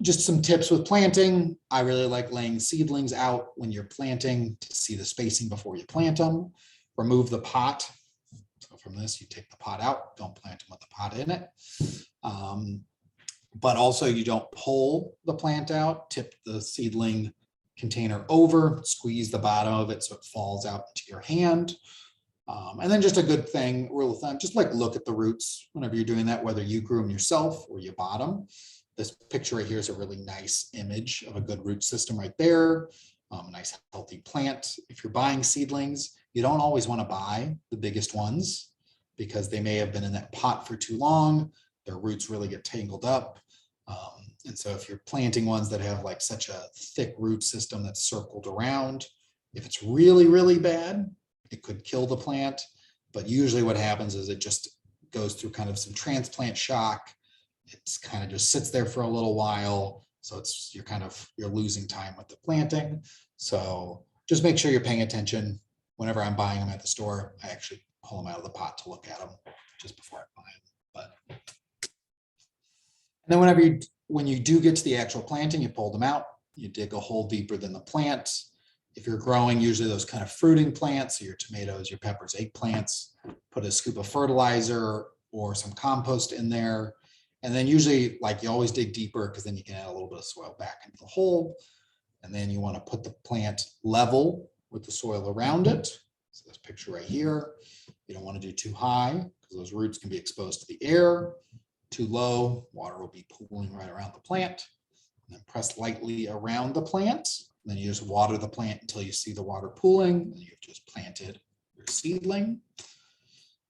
Just some tips with planting. I really like laying seedlings out when you're planting to see the spacing before you plant them. Remove the pot. So from this, you take the pot out, don't plant them with the pot in it. But also you don't pull the plant out, tip the seedling container over, squeeze the bottom of it so it falls out into your hand. And then just a good thing, rule of thumb, just like look at the roots whenever you're doing that, whether you grew them yourself or you bought them. This picture right here is a really nice image of a good root system right there. A nice healthy plant. If you're buying seedlings, you don't always want to buy the biggest ones because they may have been in that pot for too long. Their roots really get tangled up. And so if you're planting ones that have like such a thick root system that's circled around, if it's really, really bad, it could kill the plant. But usually what happens is it just goes through kind of some transplant shock. It's kind of just sits there for a little while. So you're losing time with the planting. So just make sure you're paying attention. Whenever I'm buying them at the store, I actually pull them out of the pot to look at them just before I buy them. And then when you do get to the actual planting, you pull them out, you dig a hole deeper than the plant. If you're growing usually those kind of fruiting plants, so your tomatoes, your peppers, eggplants, put a scoop of fertilizer or some compost in there. And then usually, like, you always dig deeper because then you can add a little bit of soil back into the hole. And then you want to put the plant level with the soil around it. So this picture right here, you don't want to do too high because those roots can be exposed to the air. Too low, water will be pooling right around the plant. And then press lightly around the plant. And then you just water the plant until you see the water pooling, and you've just planted your seedling.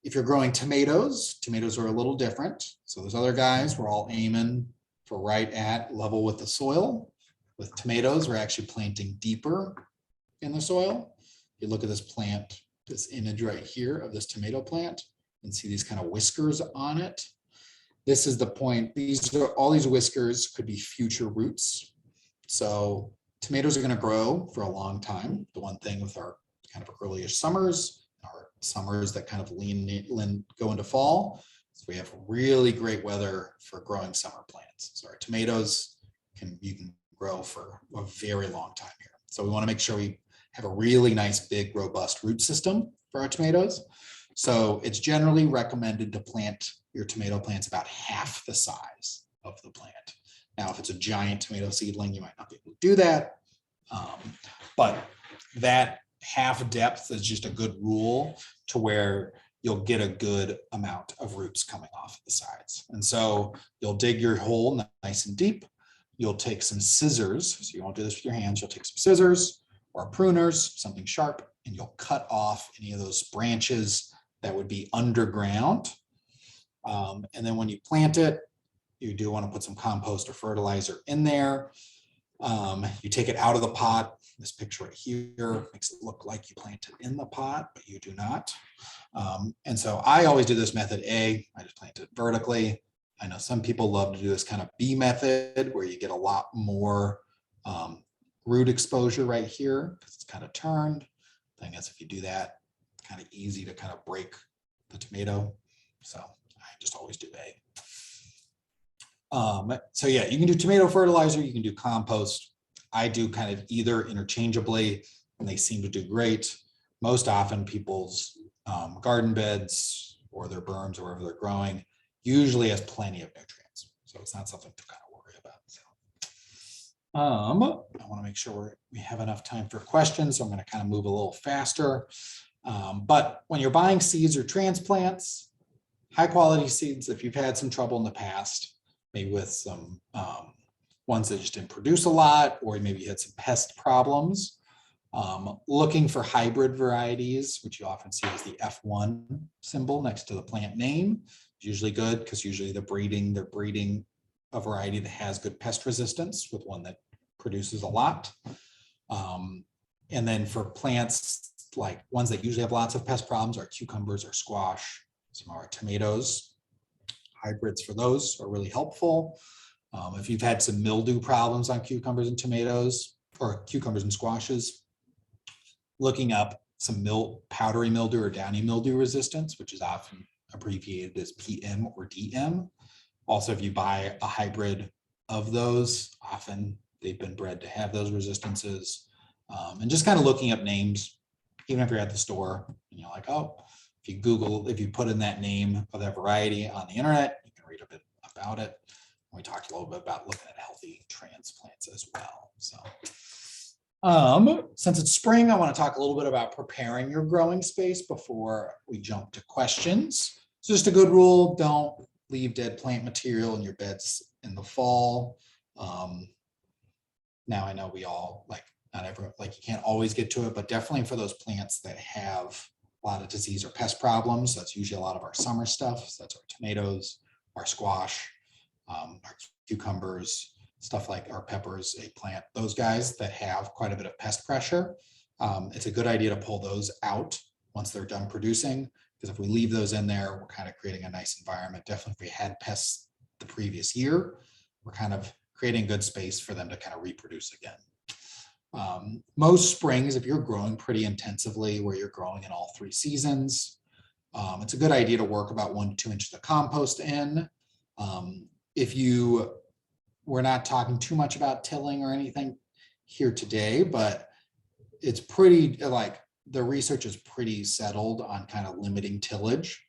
If you're growing tomatoes, tomatoes are a little different. So those other guys, we're all aiming for right at level with the soil. With tomatoes, we're actually planting deeper in the soil. You look at this plant, this image right here of this tomato plant, and see these kind of whiskers on it. This is the point. These are all these whiskers could be future roots. So tomatoes are going to grow for a long time. The one thing with our kind of earlier summers, our summers that kind of go into fall, so we have really great weather for growing summer plants. So our tomatoes you can grow for a very long time here. So we want to make sure we have a really nice, big, robust root system for our tomatoes. So it's generally recommended to plant your tomato plants about half the size of the plant. Now, if it's a giant tomato seedling, you might not be able to do that. But that half depth is just a good rule to where you'll get a good amount of roots coming off the sides. And so you'll dig your hole nice and deep. You'll take some scissors. So you won't do this with your hands. You'll take some scissors or pruners, something sharp, and you'll cut off any of those branches that would be underground. And then when you plant it, you do want to put some compost or fertilizer in there. You take it out of the pot. This picture right here makes it look like you planted in the pot, but you do not. And so I always do this method A. I just plant it vertically. I know some people love to do this kind of B method where you get a lot more root exposure right here because it's kind of turned. Thing is, if you do that, it's kind of easy to kind of break the tomato. So I just always do A. So yeah, you can do tomato fertilizer, you can do compost. I do kind of either interchangeably, and they seem to do great. Most often people's garden beds or their berms or wherever they're growing usually has plenty of nutrients. So it's not something to kind of worry about. So I want to make sure we have enough time for questions. So I'm going to kind of move a little faster. But when you're buying seeds or transplants, high quality seeds, if you've had some trouble in the past, maybe with some ones that just didn't produce a lot, or maybe you had some pest problems, looking for hybrid varieties, which you often see as the F1 symbol next to the plant name, is usually good because usually they're breeding a variety that has good pest resistance with one that produces a lot. And then for plants, like ones that usually have lots of pest problems, are cucumbers or squash, some of our tomatoes. Hybrids for those are really helpful. If you've had some mildew problems on cucumbers and tomatoes, or cucumbers and squashes, looking up some powdery mildew or downy mildew resistance, which is often abbreviated as PM or DM. Also, if you buy a hybrid of those, often they've been bred to have those resistances. And just kind of looking up names, even if you're at the store and you're like, oh, if you put in that name of that variety on the internet, you can read a bit about it. We talked a little bit about looking at healthy transplants as well. So since it's spring, I want to talk a little bit about preparing your growing space before we jump to questions. So just a good rule, don't leave dead plant material in your beds in the fall. Now I know we all, not everyone, you can't always get to it, but definitely for those plants that have a lot of disease or pest problems, that's usually a lot of our summer stuff. So that's our tomatoes, our squash, our cucumbers, stuff like our peppers, eggplant, those guys that have quite a bit of pest pressure. It's a good idea to pull those out once they're done producing, because if we leave those in there, we're kind of creating a nice environment. Definitely if we had pests the previous year, we're kind of creating good space for them to kind of reproduce again. Most springs, if you're growing pretty intensively, where you're growing in all 3 seasons, it's a good idea to work about 1 to 2 inches of compost in. We're not talking too much about tilling or anything here today, but it's pretty like the research is pretty settled on kind of limiting tillage.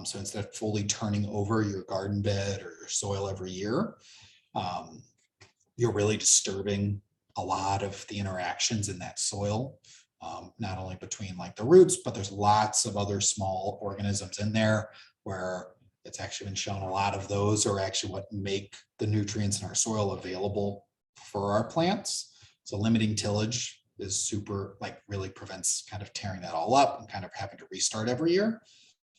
So instead of fully turning over your garden bed or your soil every year, you're really disturbing a lot of the interactions in that soil, not only between like the roots, but there's lots of other small organisms in there where it's actually been shown a lot of those are actually what make the nutrients in our soil available for our plants. So limiting tillage is super, like really prevents kind of tearing that all up and kind of having to restart every year.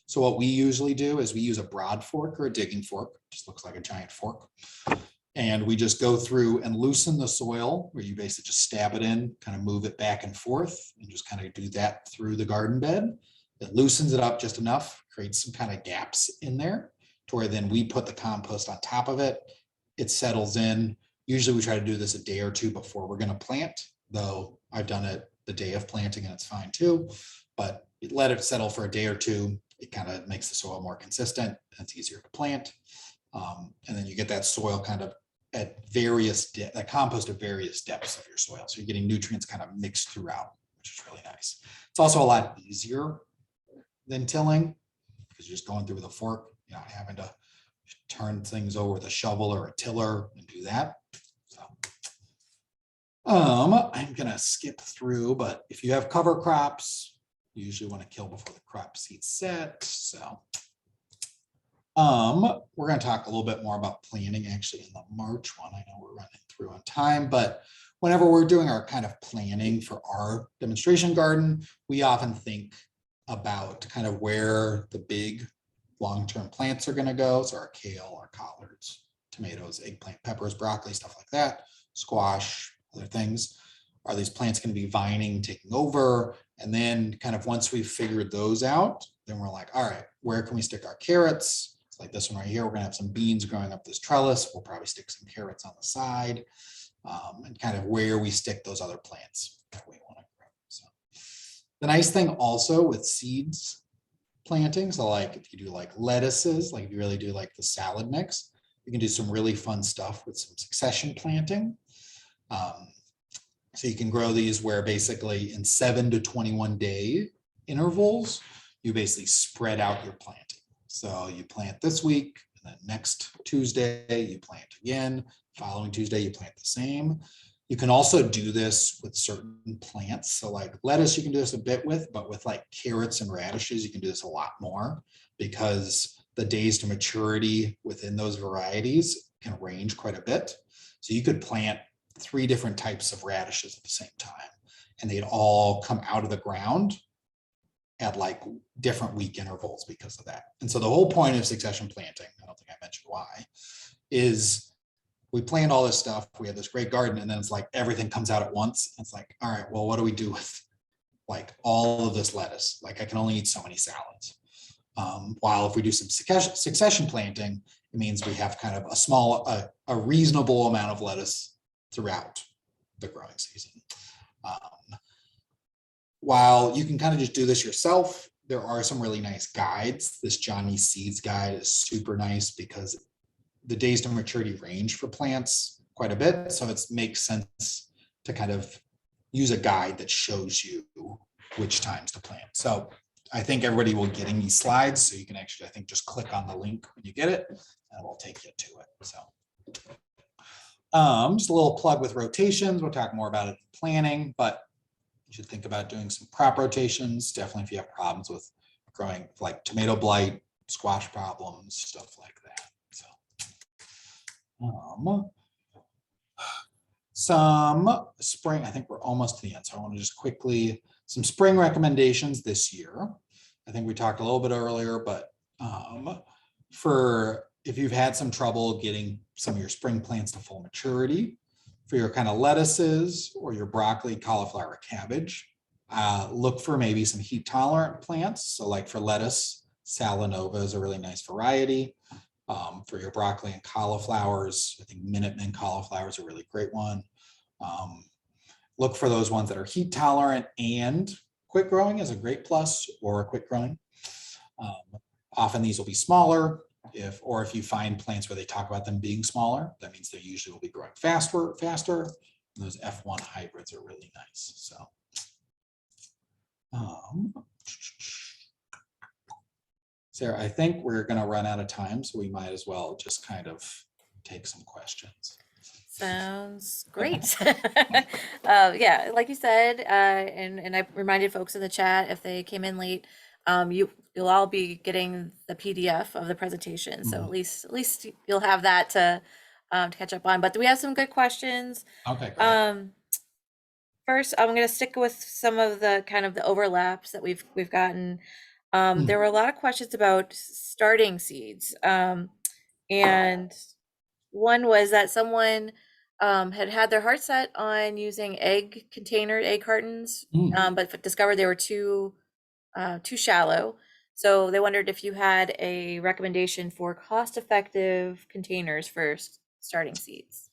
So what we usually do is we use a broad fork or a digging fork, just looks like a giant fork. And we just go through and loosen the soil where you basically just stab it in, kind of move it back and forth and just kind of do that through the garden bed. It loosens it up just enough, creates some kind of gaps in there to where then we put the compost on top of it. It settles in. Usually we try to do this a day or two before we're going to plant, though I've done it the day of planting and it's fine too. But let it settle for a day or two. It kind of makes the soil more consistent and it's easier to plant. And then you get that soil kind of at various, that compost at various depths of your soil. So you're getting nutrients kind of mixed throughout, which is really nice. It's also a lot easier than tilling because you're just going through with a fork, you're not having to turn things over with a shovel or a tiller and do that. So I'm gonna skip through, but if you have cover crops, you usually want to kill before the crop seeds set. So we're going to talk a little bit more about planting actually in the March one. I know we're running through on time, but whenever we're doing our kind of planning for our demonstration garden, we often think about kind of where the big long-term plants are going to go. So our kale, our collards, tomatoes, eggplant, peppers, broccoli, stuff like that, squash, other things. Are these plants going to be vining, taking over? And then kind of once we've figured those out, then we're like, all right, where can we stick our carrots? It's like this one right here. We're going to have some beans growing up this trellis. We'll probably stick some carrots on the side, and kind of where we stick those other plants that we want to grow. So the nice thing also with seeds planting, so like if you do like lettuces, like if you really do like the salad mix, you can do some really fun stuff with some succession planting. So you can grow these where basically in 7 to 21 day intervals, you basically spread out your planting. So you plant this week, and then next Tuesday, you plant again. Following Tuesday, you plant the same. You can also do this with certain plants. So like lettuce, you can do this a bit with, but with like carrots and radishes, you can do this a lot more because the days to maturity within those varieties can range quite a bit. So you could plant 3 different types of radishes at the same time, and they'd all come out of the ground at like different week intervals because of that. And so the whole point of succession planting, I don't think I mentioned why, is we plant all this stuff, we have this great garden, and then it's like everything comes out at once. It's like, all right, well, what do we do with like all of this lettuce? Like I can only eat so many salads. While if we do some succession planting, it means we have kind of a small, a reasonable amount of lettuce throughout the growing season. While you can kind of just do this yourself, there are some really nice guides. This Johnny Seeds guide is super nice because the days to maturity range for plants quite a bit. So it makes sense to kind of use a guide that shows you which times to plant. So I think everybody will get in these slides. So you can actually, I think, just click on the link when you get it and it will take you to it. So just a little plug with rotations. We'll talk more about it in planning, but you should think about doing some crop rotations. Definitely if you have problems with growing like tomato blight, squash problems, stuff like that. So some spring, I think we're almost to the end. So I want to just quickly, some spring recommendations this year. I think we talked a little bit earlier, but for if you've had some trouble getting some of your spring plants to full maturity, for your kind of lettuces or your broccoli, cauliflower, cabbage, look for maybe some heat tolerant plants. So like for lettuce, Salanova is a really nice variety. For your broccoli and cauliflowers, I think Minuteman cauliflower is a really great one. Look for those ones that are heat tolerant and quick growing is a great plus, or quick growing. Often these will be smaller. If you find plants where they talk about them being smaller, that means they usually will be growing faster. And those F1 hybrids are really nice. So Sarah, I think we're going to run out of time, so we might as well just kind of take some questions. Sounds great. Yeah, like you said, and I reminded folks in the chat if they came in late, you'll all be getting the PDF of the presentation, so at least you'll have that to catch up on. But we have some good questions. Okay, great. First, I'm going to stick with some of the kind of the overlaps that we've gotten. There were a lot of questions about starting seeds, and one was that someone had their heart set on using egg cartons, but discovered they were too shallow. So they wondered if you had a recommendation for cost-effective containers for starting seeds.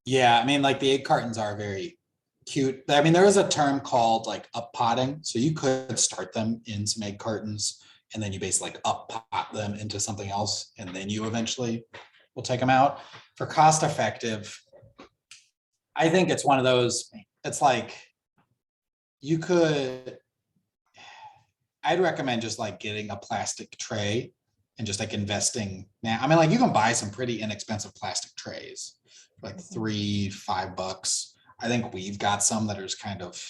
Yeah, I mean, like the egg cartons are very cute. I mean, there is a term called like up potting. So you could start them in some egg cartons and then you basically like up pot them into something else. And then you eventually will take them out. For cost effective, I think it's one of those, it's like you could, I'd recommend just like getting a plastic tray and just like investing now. I mean, like you can buy some pretty inexpensive plastic trays, like $3-5. I think we've got some that are just kind of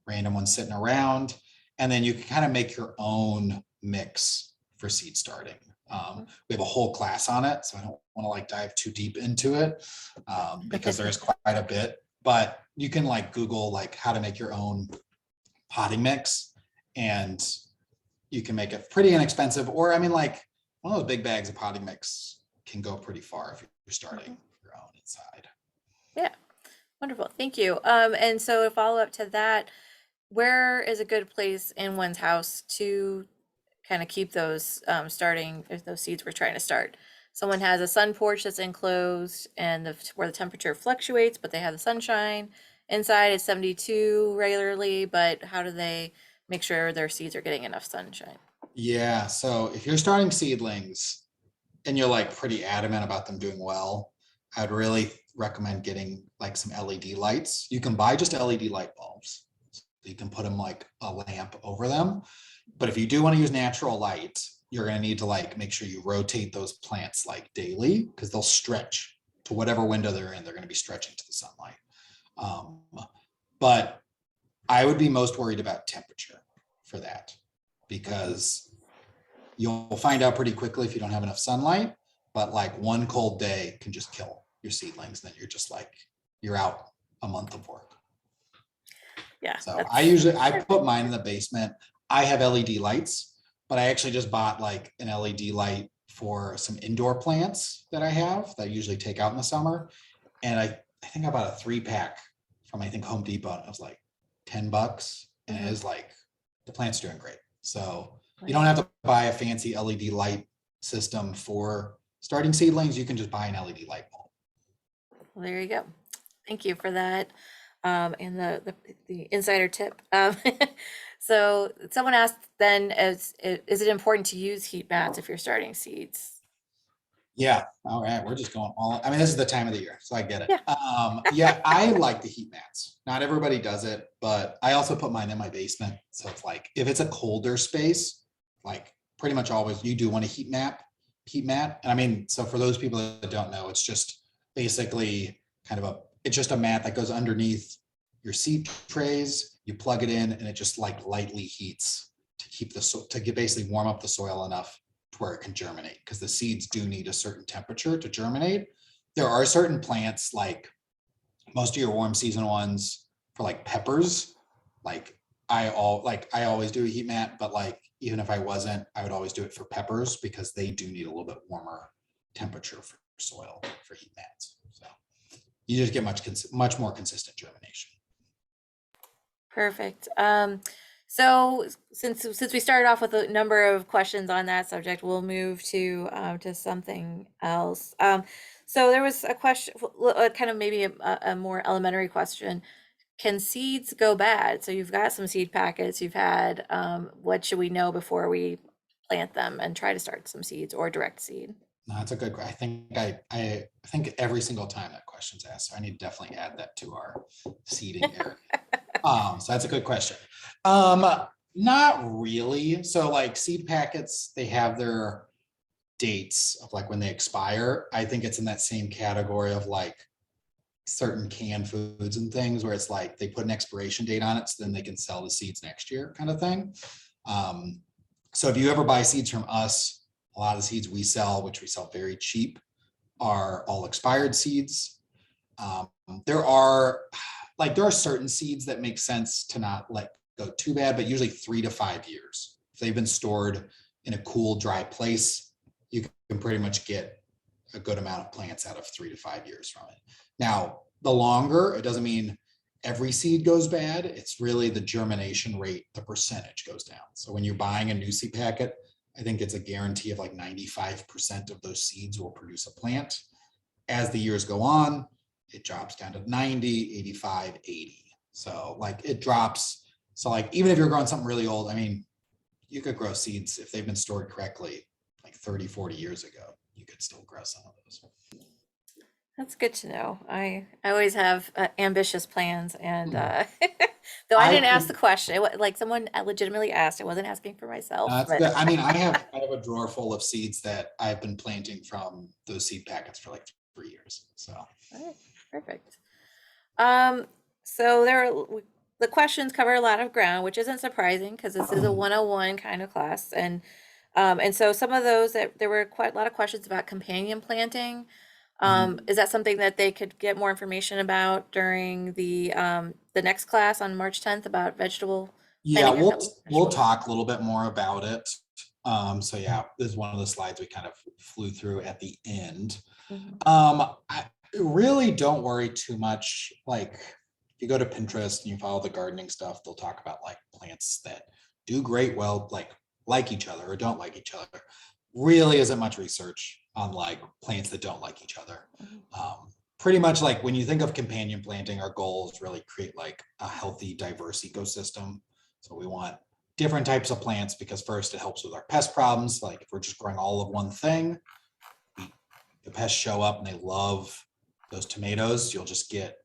random ones sitting around. And then you can kind of make your own mix for seed starting. We have a whole class on it, so I don't want to like dive too deep into it because there is quite a bit. But you can like Google like how to make your own potting mix, and you can make it pretty inexpensive. Or I mean, like one of those big bags of potting mix can go pretty far if you're starting your own inside. Yeah, wonderful. Thank you. And so a follow up to that, where is a good place in one's house to kind of keep those starting if those seeds we're trying to start? Someone has a sun porch that's enclosed and where the temperature fluctuates, but they have the sunshine. Inside it's 72 regularly, but how do they make sure their seeds are getting enough sunshine? Yeah, so if you're starting seedlings and you're like pretty adamant about them doing well, I'd really recommend getting like some LED lights. You can buy just LED light bulbs. You can put them like a lamp over them. But if you do want to use natural light, you're going to need to like make sure you rotate those plants like daily because they'll stretch to whatever window they're in. They're going to be stretching to the sunlight. But I would be most worried about temperature for that because you'll find out pretty quickly if you don't have enough sunlight. But like one cold day can just kill your seedlings. Then you're just like, you're out a month of work. Yeah. So I put mine in the basement. I have LED lights, but I actually just bought like an LED light for some indoor plants that I have that I usually take out in the summer. And I think I bought a 3-pack from I think Home Depot. And it was like $10. And it is like the plant's doing great. So you don't have to buy a fancy LED light system for starting seedlings. You can just buy an LED light bulb. Well, there you go. Thank you for that. And the insider tip. So someone asked then, is it important to use heat mats if you're starting seeds? Yeah. All right. We're just going all, I mean, this is the time of the year, so I get it. Yeah. Yeah, I like the heat mats. Not everybody does it, but I also put mine in my basement. So it's like, if it's a colder space, like pretty much always you do want a heat mat. And I mean, so for those people that don't know, it's just basically kind of it's just a mat that goes underneath your seed trays. You plug it in and it just like lightly heats to keep basically warm up the soil enough to where it can germinate, because the seeds do need a certain temperature to germinate. There are certain plants, like most of your warm season ones for like peppers, like I always do a heat mat, but like even if I wasn't, I would always do it for peppers because they do need a little bit warmer temperature for soil for heat mats. So you just get much more consistent germination. Perfect. So since we started off with a number of questions on that subject, we'll move to something else. So there was a question, kind of maybe a more elementary question. Can seeds go bad? So you've got some seed packets you've had. What should we know before we plant them and try to start some seeds or direct seed? No, that's a good. I think every single time that question's asked, so I need to definitely add that to our seeding area. So that's a good question. Not really. So like seed packets, they have their dates of like when they expire. I think it's in that same category of like certain canned foods and things where it's like they put an expiration date on it so then they can sell the seeds next year kind of thing. Um, so if you ever buy seeds from us, a lot of the seeds we sell, which we sell very cheap, are all expired seeds. Um, there are there are certain seeds that make sense to not let go too bad, but usually 3 to 5 years. If they've been stored in a cool, dry place, you can pretty much get a good amount of plants out of 3 to 5 years from it. Now, the longer, it doesn't mean every seed goes bad. It's really the germination rate, the percentage goes down. So when you're buying a new seed packet, I think it's a guarantee of like 95% of those seeds will produce a plant. As the years go on, it drops down to 90, 85, 80. So like it drops. So like even if you're growing something really old, I mean, you could grow seeds if they've been stored correctly, like 30, 40 years ago, you could still grow some of those. That's good to know. I always have ambitious plans, and Mhm. though I I didn't ask the can, question, like someone legitimately asked. I wasn't asking for myself, that's but good. I mean, I have a drawer full of seeds that I've been planting from those seed packets for like 3 years. So all right, perfect. Um, so the questions cover a lot of ground, which isn't surprising because this is a 101 kind of class, and so some of those that there were quite a lot of questions about companion planting. Mhm. Is that something that they could get more information about during the next class on March 10th about vegetable Yeah, planting your we'll vegetable? talk a little bit more about it. So yeah, this is one of the slides we kind of flew through at the end. Mhm. I really don't worry too much. Like if you go to Pinterest and you follow the gardening stuff, they'll talk about like plants that do great, well, like each other or don't like each other. Really isn't much research on like plants that don't like each other. Mhm. Pretty much like when you think of companion planting, our goal is really create like a healthy, diverse ecosystem. So we want different types of plants because first it helps with our pest problems. Like if we're just growing all of one thing, the pests show up and they love those tomatoes, you'll just get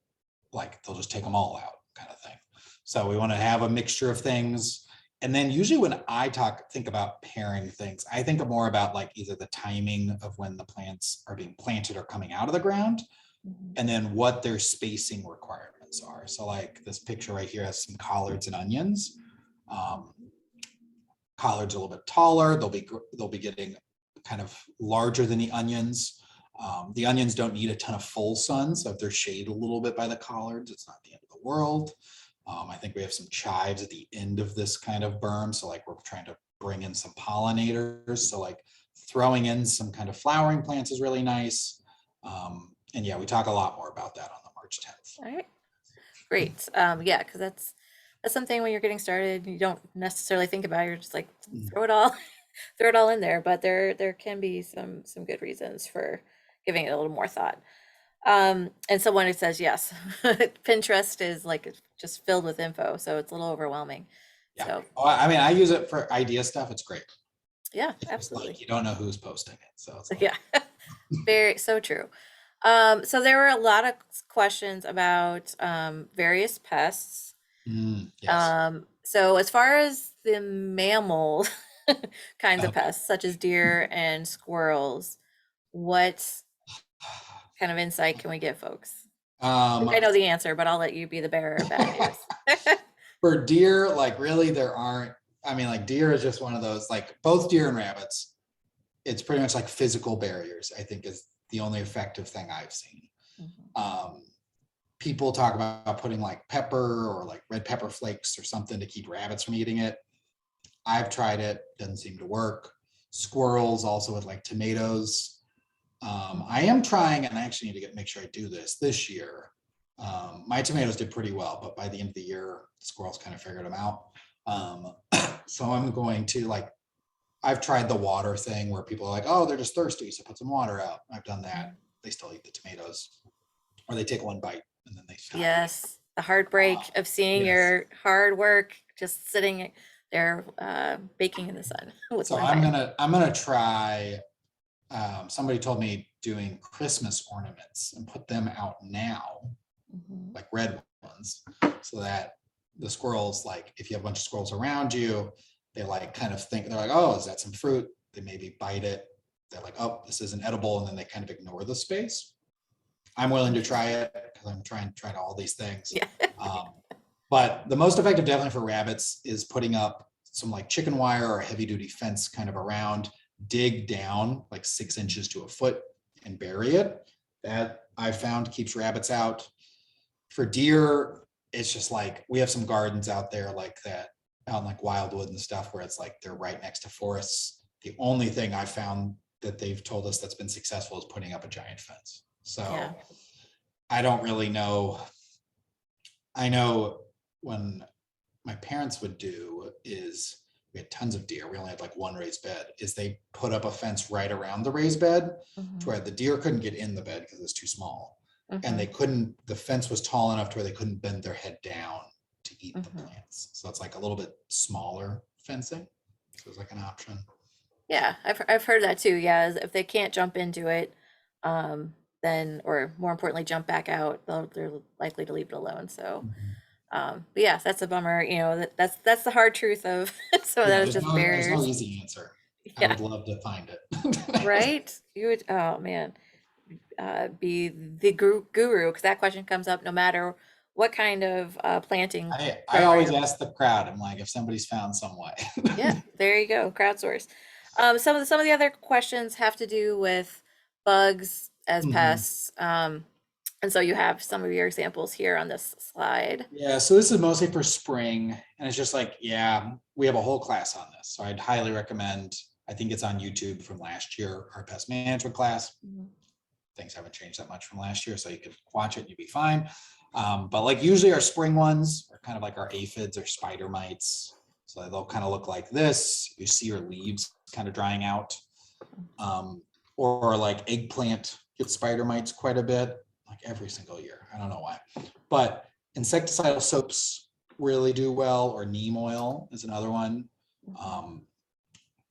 like they'll just take them all out kind of thing. So we want to have a mixture of things. And then usually when I think about pairing things, I think more about like either the timing of when the plants are being planted or coming out of the ground, Mhm. and then what their spacing requirements are. So like this picture right here has some collards and onions. Um, Collards a little bit taller. They'll be getting kind of larger than the onions. The onions don't need a ton of full sun, so if they're shaded a little bit by the collards, it's not the end of the world. I think we have some chives at the end of this kind of berm, so like we're trying to bring in some pollinators. So like throwing in some kind of flowering plants is really nice. And yeah, we talk a lot more about that on the March 10th. All right, great. Yeah, because that's something when you're getting started, you don't necessarily think about. You're just like throw it all, throw it all in there. But there can be some good reasons for giving it a little more thought. And someone who says yes, Pinterest is like it's just filled with info, so it's a little overwhelming. Yeah. So Oh, I mean, I use it for idea stuff. It's great. yeah, It's just like absolutely. you don't know who's posting it. So it's like, Yeah, very so true. So there were a lot of questions about various pests. yes. So as far as the mammal kinds of Okay. pests, such as deer and squirrels, what kind of insight can we give folks? I think Um, I know the answer, but I'll let you be the bearer of bad news. for deer, like really, there aren't. I mean, like deer is just one of those. Like both deer and rabbits, it's pretty much like physical barriers. I think is the only effective thing I've seen. Mhm. Um, People talk about putting like pepper or like red pepper flakes or something to keep rabbits from eating it. I've tried it, doesn't seem to work. Squirrels also with like tomatoes. I am trying, and I actually need to make sure I do this year. My tomatoes did pretty well, but by the end of the year, squirrels kind of figured them out. Um, so I'm going to like, I've tried the water thing where people are like, oh, they're just thirsty, so put some water out. I've done that. They still eat the tomatoes, or they take one bite and then they stop eating. Yes, the heartbreak of seeing Yes. your hard work just sitting there baking in the sun with So one I'm bite. gonna I'm gonna try. Somebody told me doing Christmas ornaments and put them out now, Mhm. like red ones, so that the squirrels, like if you have a bunch of squirrels around you, they like kind of think, they're like, oh, is that some fruit? They maybe bite it. They're like, oh, this isn't edible. And then they kind of ignore the space. I'm willing to try it because I'm trying to try all these things. Yeah. But the most effective definitely for rabbits is putting up some like chicken wire or heavy duty fence kind of around, dig down like 6 inches to a foot and bury it. That I found keeps rabbits out. For deer, it's just like we have some gardens out there like that, out in like Wildwood and stuff, where it's like they're right next to forests. The only thing I found that they've told us that's been successful is putting up a giant fence. So Yeah. I don't really know. I know when my parents would do is we had tons of deer. We only had like one raised bed, is they put up a fence right around the raised bed to where the deer couldn't get in the bed because it's too small. And they couldn't, the fence was tall enough to where they couldn't bend their head down to eat the plants. So it's like a little bit smaller fencing. So it's like an option. Yeah, I've heard that too. Yeah, if they can't jump into it, then, or more importantly, jump back out, they're likely to leave it alone. So, Mhm. but yeah, that's a bummer. You know, that's the hard truth of some of Yeah, those just there's no barriers. easy answer. I Yeah, would love to find it. right. You would. Oh man, be the guru, because that question comes up no matter what kind of planting I always program. ask the crowd, I'm like, if somebody's found some way. Yeah, there you go, crowdsource. Some of the other questions have to do with bugs as Mhm. pests. And so you have some of your examples here on this slide. Yeah, so this is mostly for spring, and it's just like, yeah, we have a whole class on this. So I'd highly recommend, I think it's on YouTube from last year, our pest management class. Mhm. Things haven't changed that much from last year, so you could watch it and you'd be fine. But like usually our spring ones are kind of like our aphids or spider mites. So they'll kind of look like this. You see your leaves kind of drying out. Or like eggplant gets spider mites quite a bit, like every single year. I don't know why. But insecticidal soaps really do well, or neem oil is another one. Um,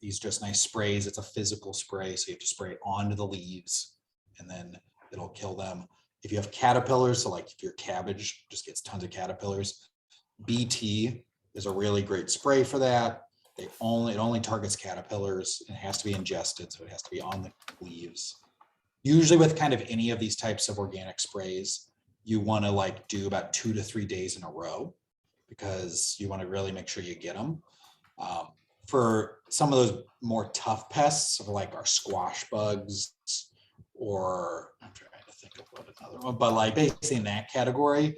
these just nice sprays. It's a physical spray, so you have to spray it onto the leaves and then it'll kill them. If you have caterpillars, so like if your cabbage just gets tons of caterpillars, BT is a really great spray for that. It only targets caterpillars and it has to be ingested, so it has to be on the leaves. Usually with kind of any of these types of organic sprays, you want to like do about 2 to 3 days in a row because you want to really make sure you get them. For some of those more tough pests, like our squash bugs, or I'm trying to think of what another one, but like basically in that category,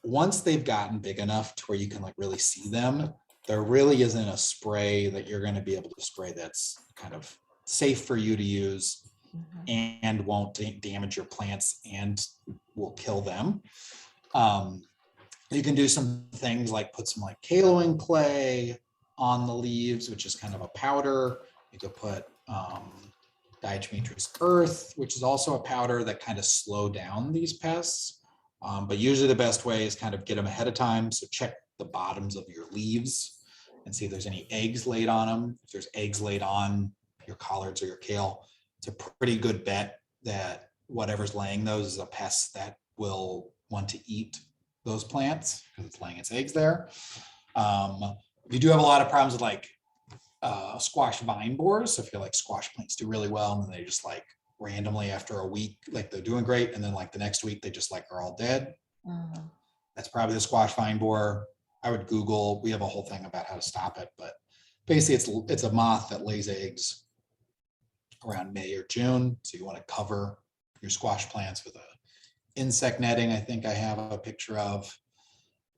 once they've gotten big enough to where you can like really see them, there really isn't a spray that you're going to be able to spray that's kind of safe for you to use and won't damage your plants and will kill them. You can do some things like put some like kaolin clay on the leaves, which is kind of a powder. You could put diatomaceous earth, which is also a powder that kind of slow down these pests. But usually the best way is kind of get them ahead of time. So check the bottoms of your leaves and see if there's any eggs laid on them. If there's eggs laid on your collards or your kale, it's a pretty good bet that whatever's laying those is a pest that will want to eat those plants because it's laying its eggs there. You do have a lot of problems with like squash vine borers. So if you're like squash plants do really well and then they just like randomly after a week, like they're doing great. And then like the next week they just like are all dead. That's probably the squash vine borer. I would Google, we have a whole thing about how to stop it, but basically it's a moth that lays eggs around May or June. So you want to cover your squash plants with a insect netting. I think I have a picture of,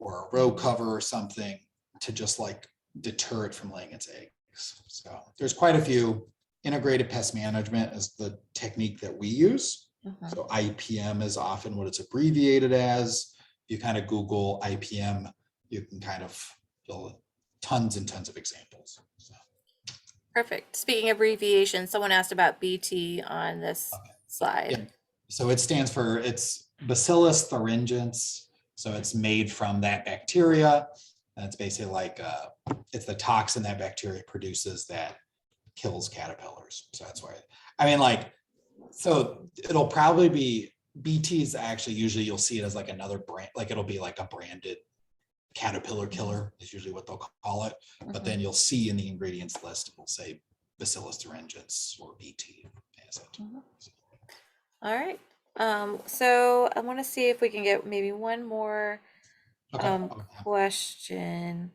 or a row cover or something to just like deter it from laying its eggs. So there's quite a few. Integrated pest management is the technique that we use. So IPM is often what it's abbreviated as. If you kind of Google IPM, you can kind of build tons and tons of examples. So, Perfect. Speaking of abbreviations, someone asked about BT on this slide. yeah. So it stands for, it's Bacillus thuringiens. So it's made from that bacteria. And it's basically like, it's the toxin that bacteria produces that kills caterpillars. So that's why, I mean, like, so it'll probably be BTs actually, usually you'll see it as like another brand, like it'll be like a branded caterpillar killer is usually what they'll call it. But then Mhm. you'll see in the ingredients list, it will say Bacillus thuringiens or BT as it. Mhm. All right. So I want to see if we can get maybe one more Okay. Oh, yeah. question,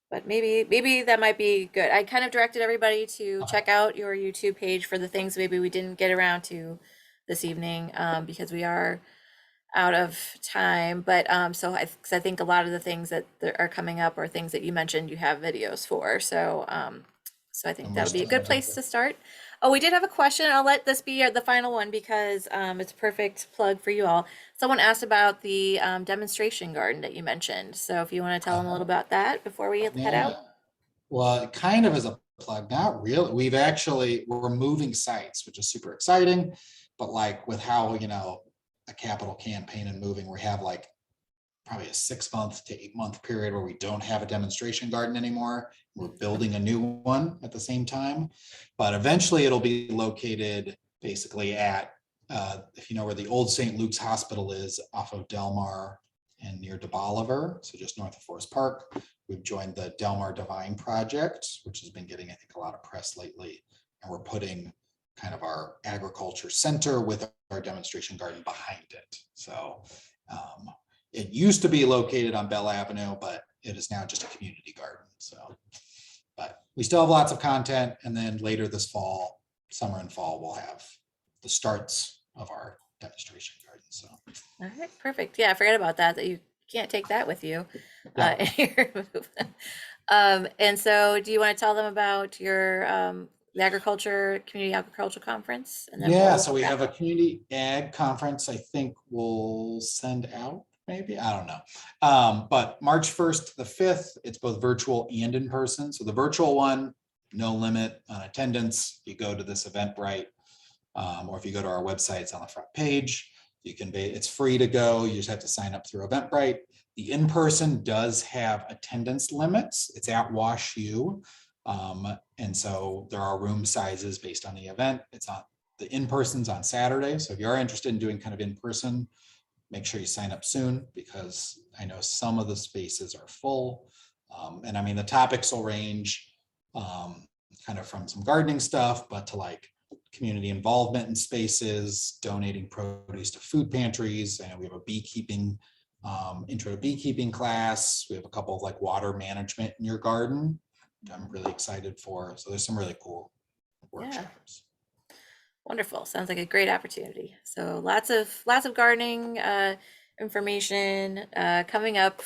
but maybe that might be good. I kind of directed everybody to Okay. check out your YouTube page for the things maybe we didn't get around to this evening, because we are out of time. But so 'cause I think a lot of the things that are coming up are things that you mentioned you have videos for. So I think And we're that'll be a still good place to start. Oh, we did have a question. I'll let this be the final one because it's a perfect plug for you all. Someone asked about the demonstration garden that you mentioned. So if you want to tell them a little about that before we head yeah. out. Well, it kind of is a plug, not really. We're moving sites, which is super exciting. But like with how, a capital campaign and moving, we have like probably a 6 month to 8 month period where we don't have a demonstration garden anymore. We're building a new one at the same time. But eventually it'll be located basically at, if you know where the old St. Luke's Hospital is, off of Delmar and near De Bolivar, so just north of Forest Park. We've joined the Delmar Divine Project, which has been getting, I think, a lot of press lately. And we're putting kind of our agriculture center with our demonstration garden behind it. So it used to be located on Bell Avenue, but it is now just a community garden. So, but we still have lots of content. And then later this fall, summer and fall, we'll have the starts of our demonstration garden. So, All right, perfect. Yeah, I forgot about that you can't take that with you yeah. in your move. And so do you want to tell them about your the community agricultural conference, and then Yeah, we'll so we wrap have a up? community ag conference. I think we'll send out, maybe, I don't know. But March 1st to the 5th, it's both virtual and in person. So the virtual one, no limit on attendance. You go to this Eventbrite, or if you go to our website, it's on the front page. It's free to go. You just have to sign up through Eventbrite. The in-person does have attendance limits. It's at Wash U. And so there are room sizes based on the event. The in-person's on Saturday. So if you are interested in doing kind of in-person, make sure you sign up soon, because I know some of the spaces are full. And I mean, the topics will range kind of from some gardening stuff, but to like community involvement in spaces, donating produce to food pantries. And we have a beekeeping, intro to beekeeping class. We have a couple of like water management in your garden, which I'm really excited for. So there's some really cool Yeah, workshops. wonderful. Sounds like a great opportunity. So lots of gardening information coming up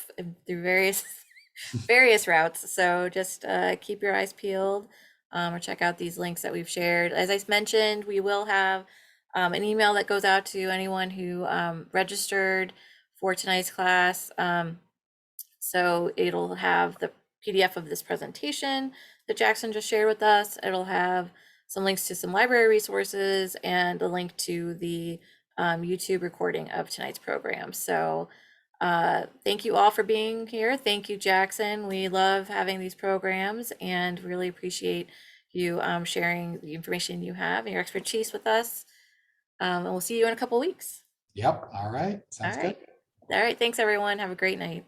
through various routes. So just keep your eyes peeled, or check out these links that we've shared. As I mentioned, we will have an email that goes out to anyone who registered for tonight's class. So it'll have the PDF of this presentation that Jackson just shared with us. It'll have some links to some library resources and a link to the YouTube recording of tonight's program. So thank you all for being here. Thank you, Jackson. We love having these programs and really appreciate you sharing the information you have and your expertise with us. And we'll see you in a couple weeks. Yep. All right. All Sounds good. right. All right. Thanks, everyone. Have a great night.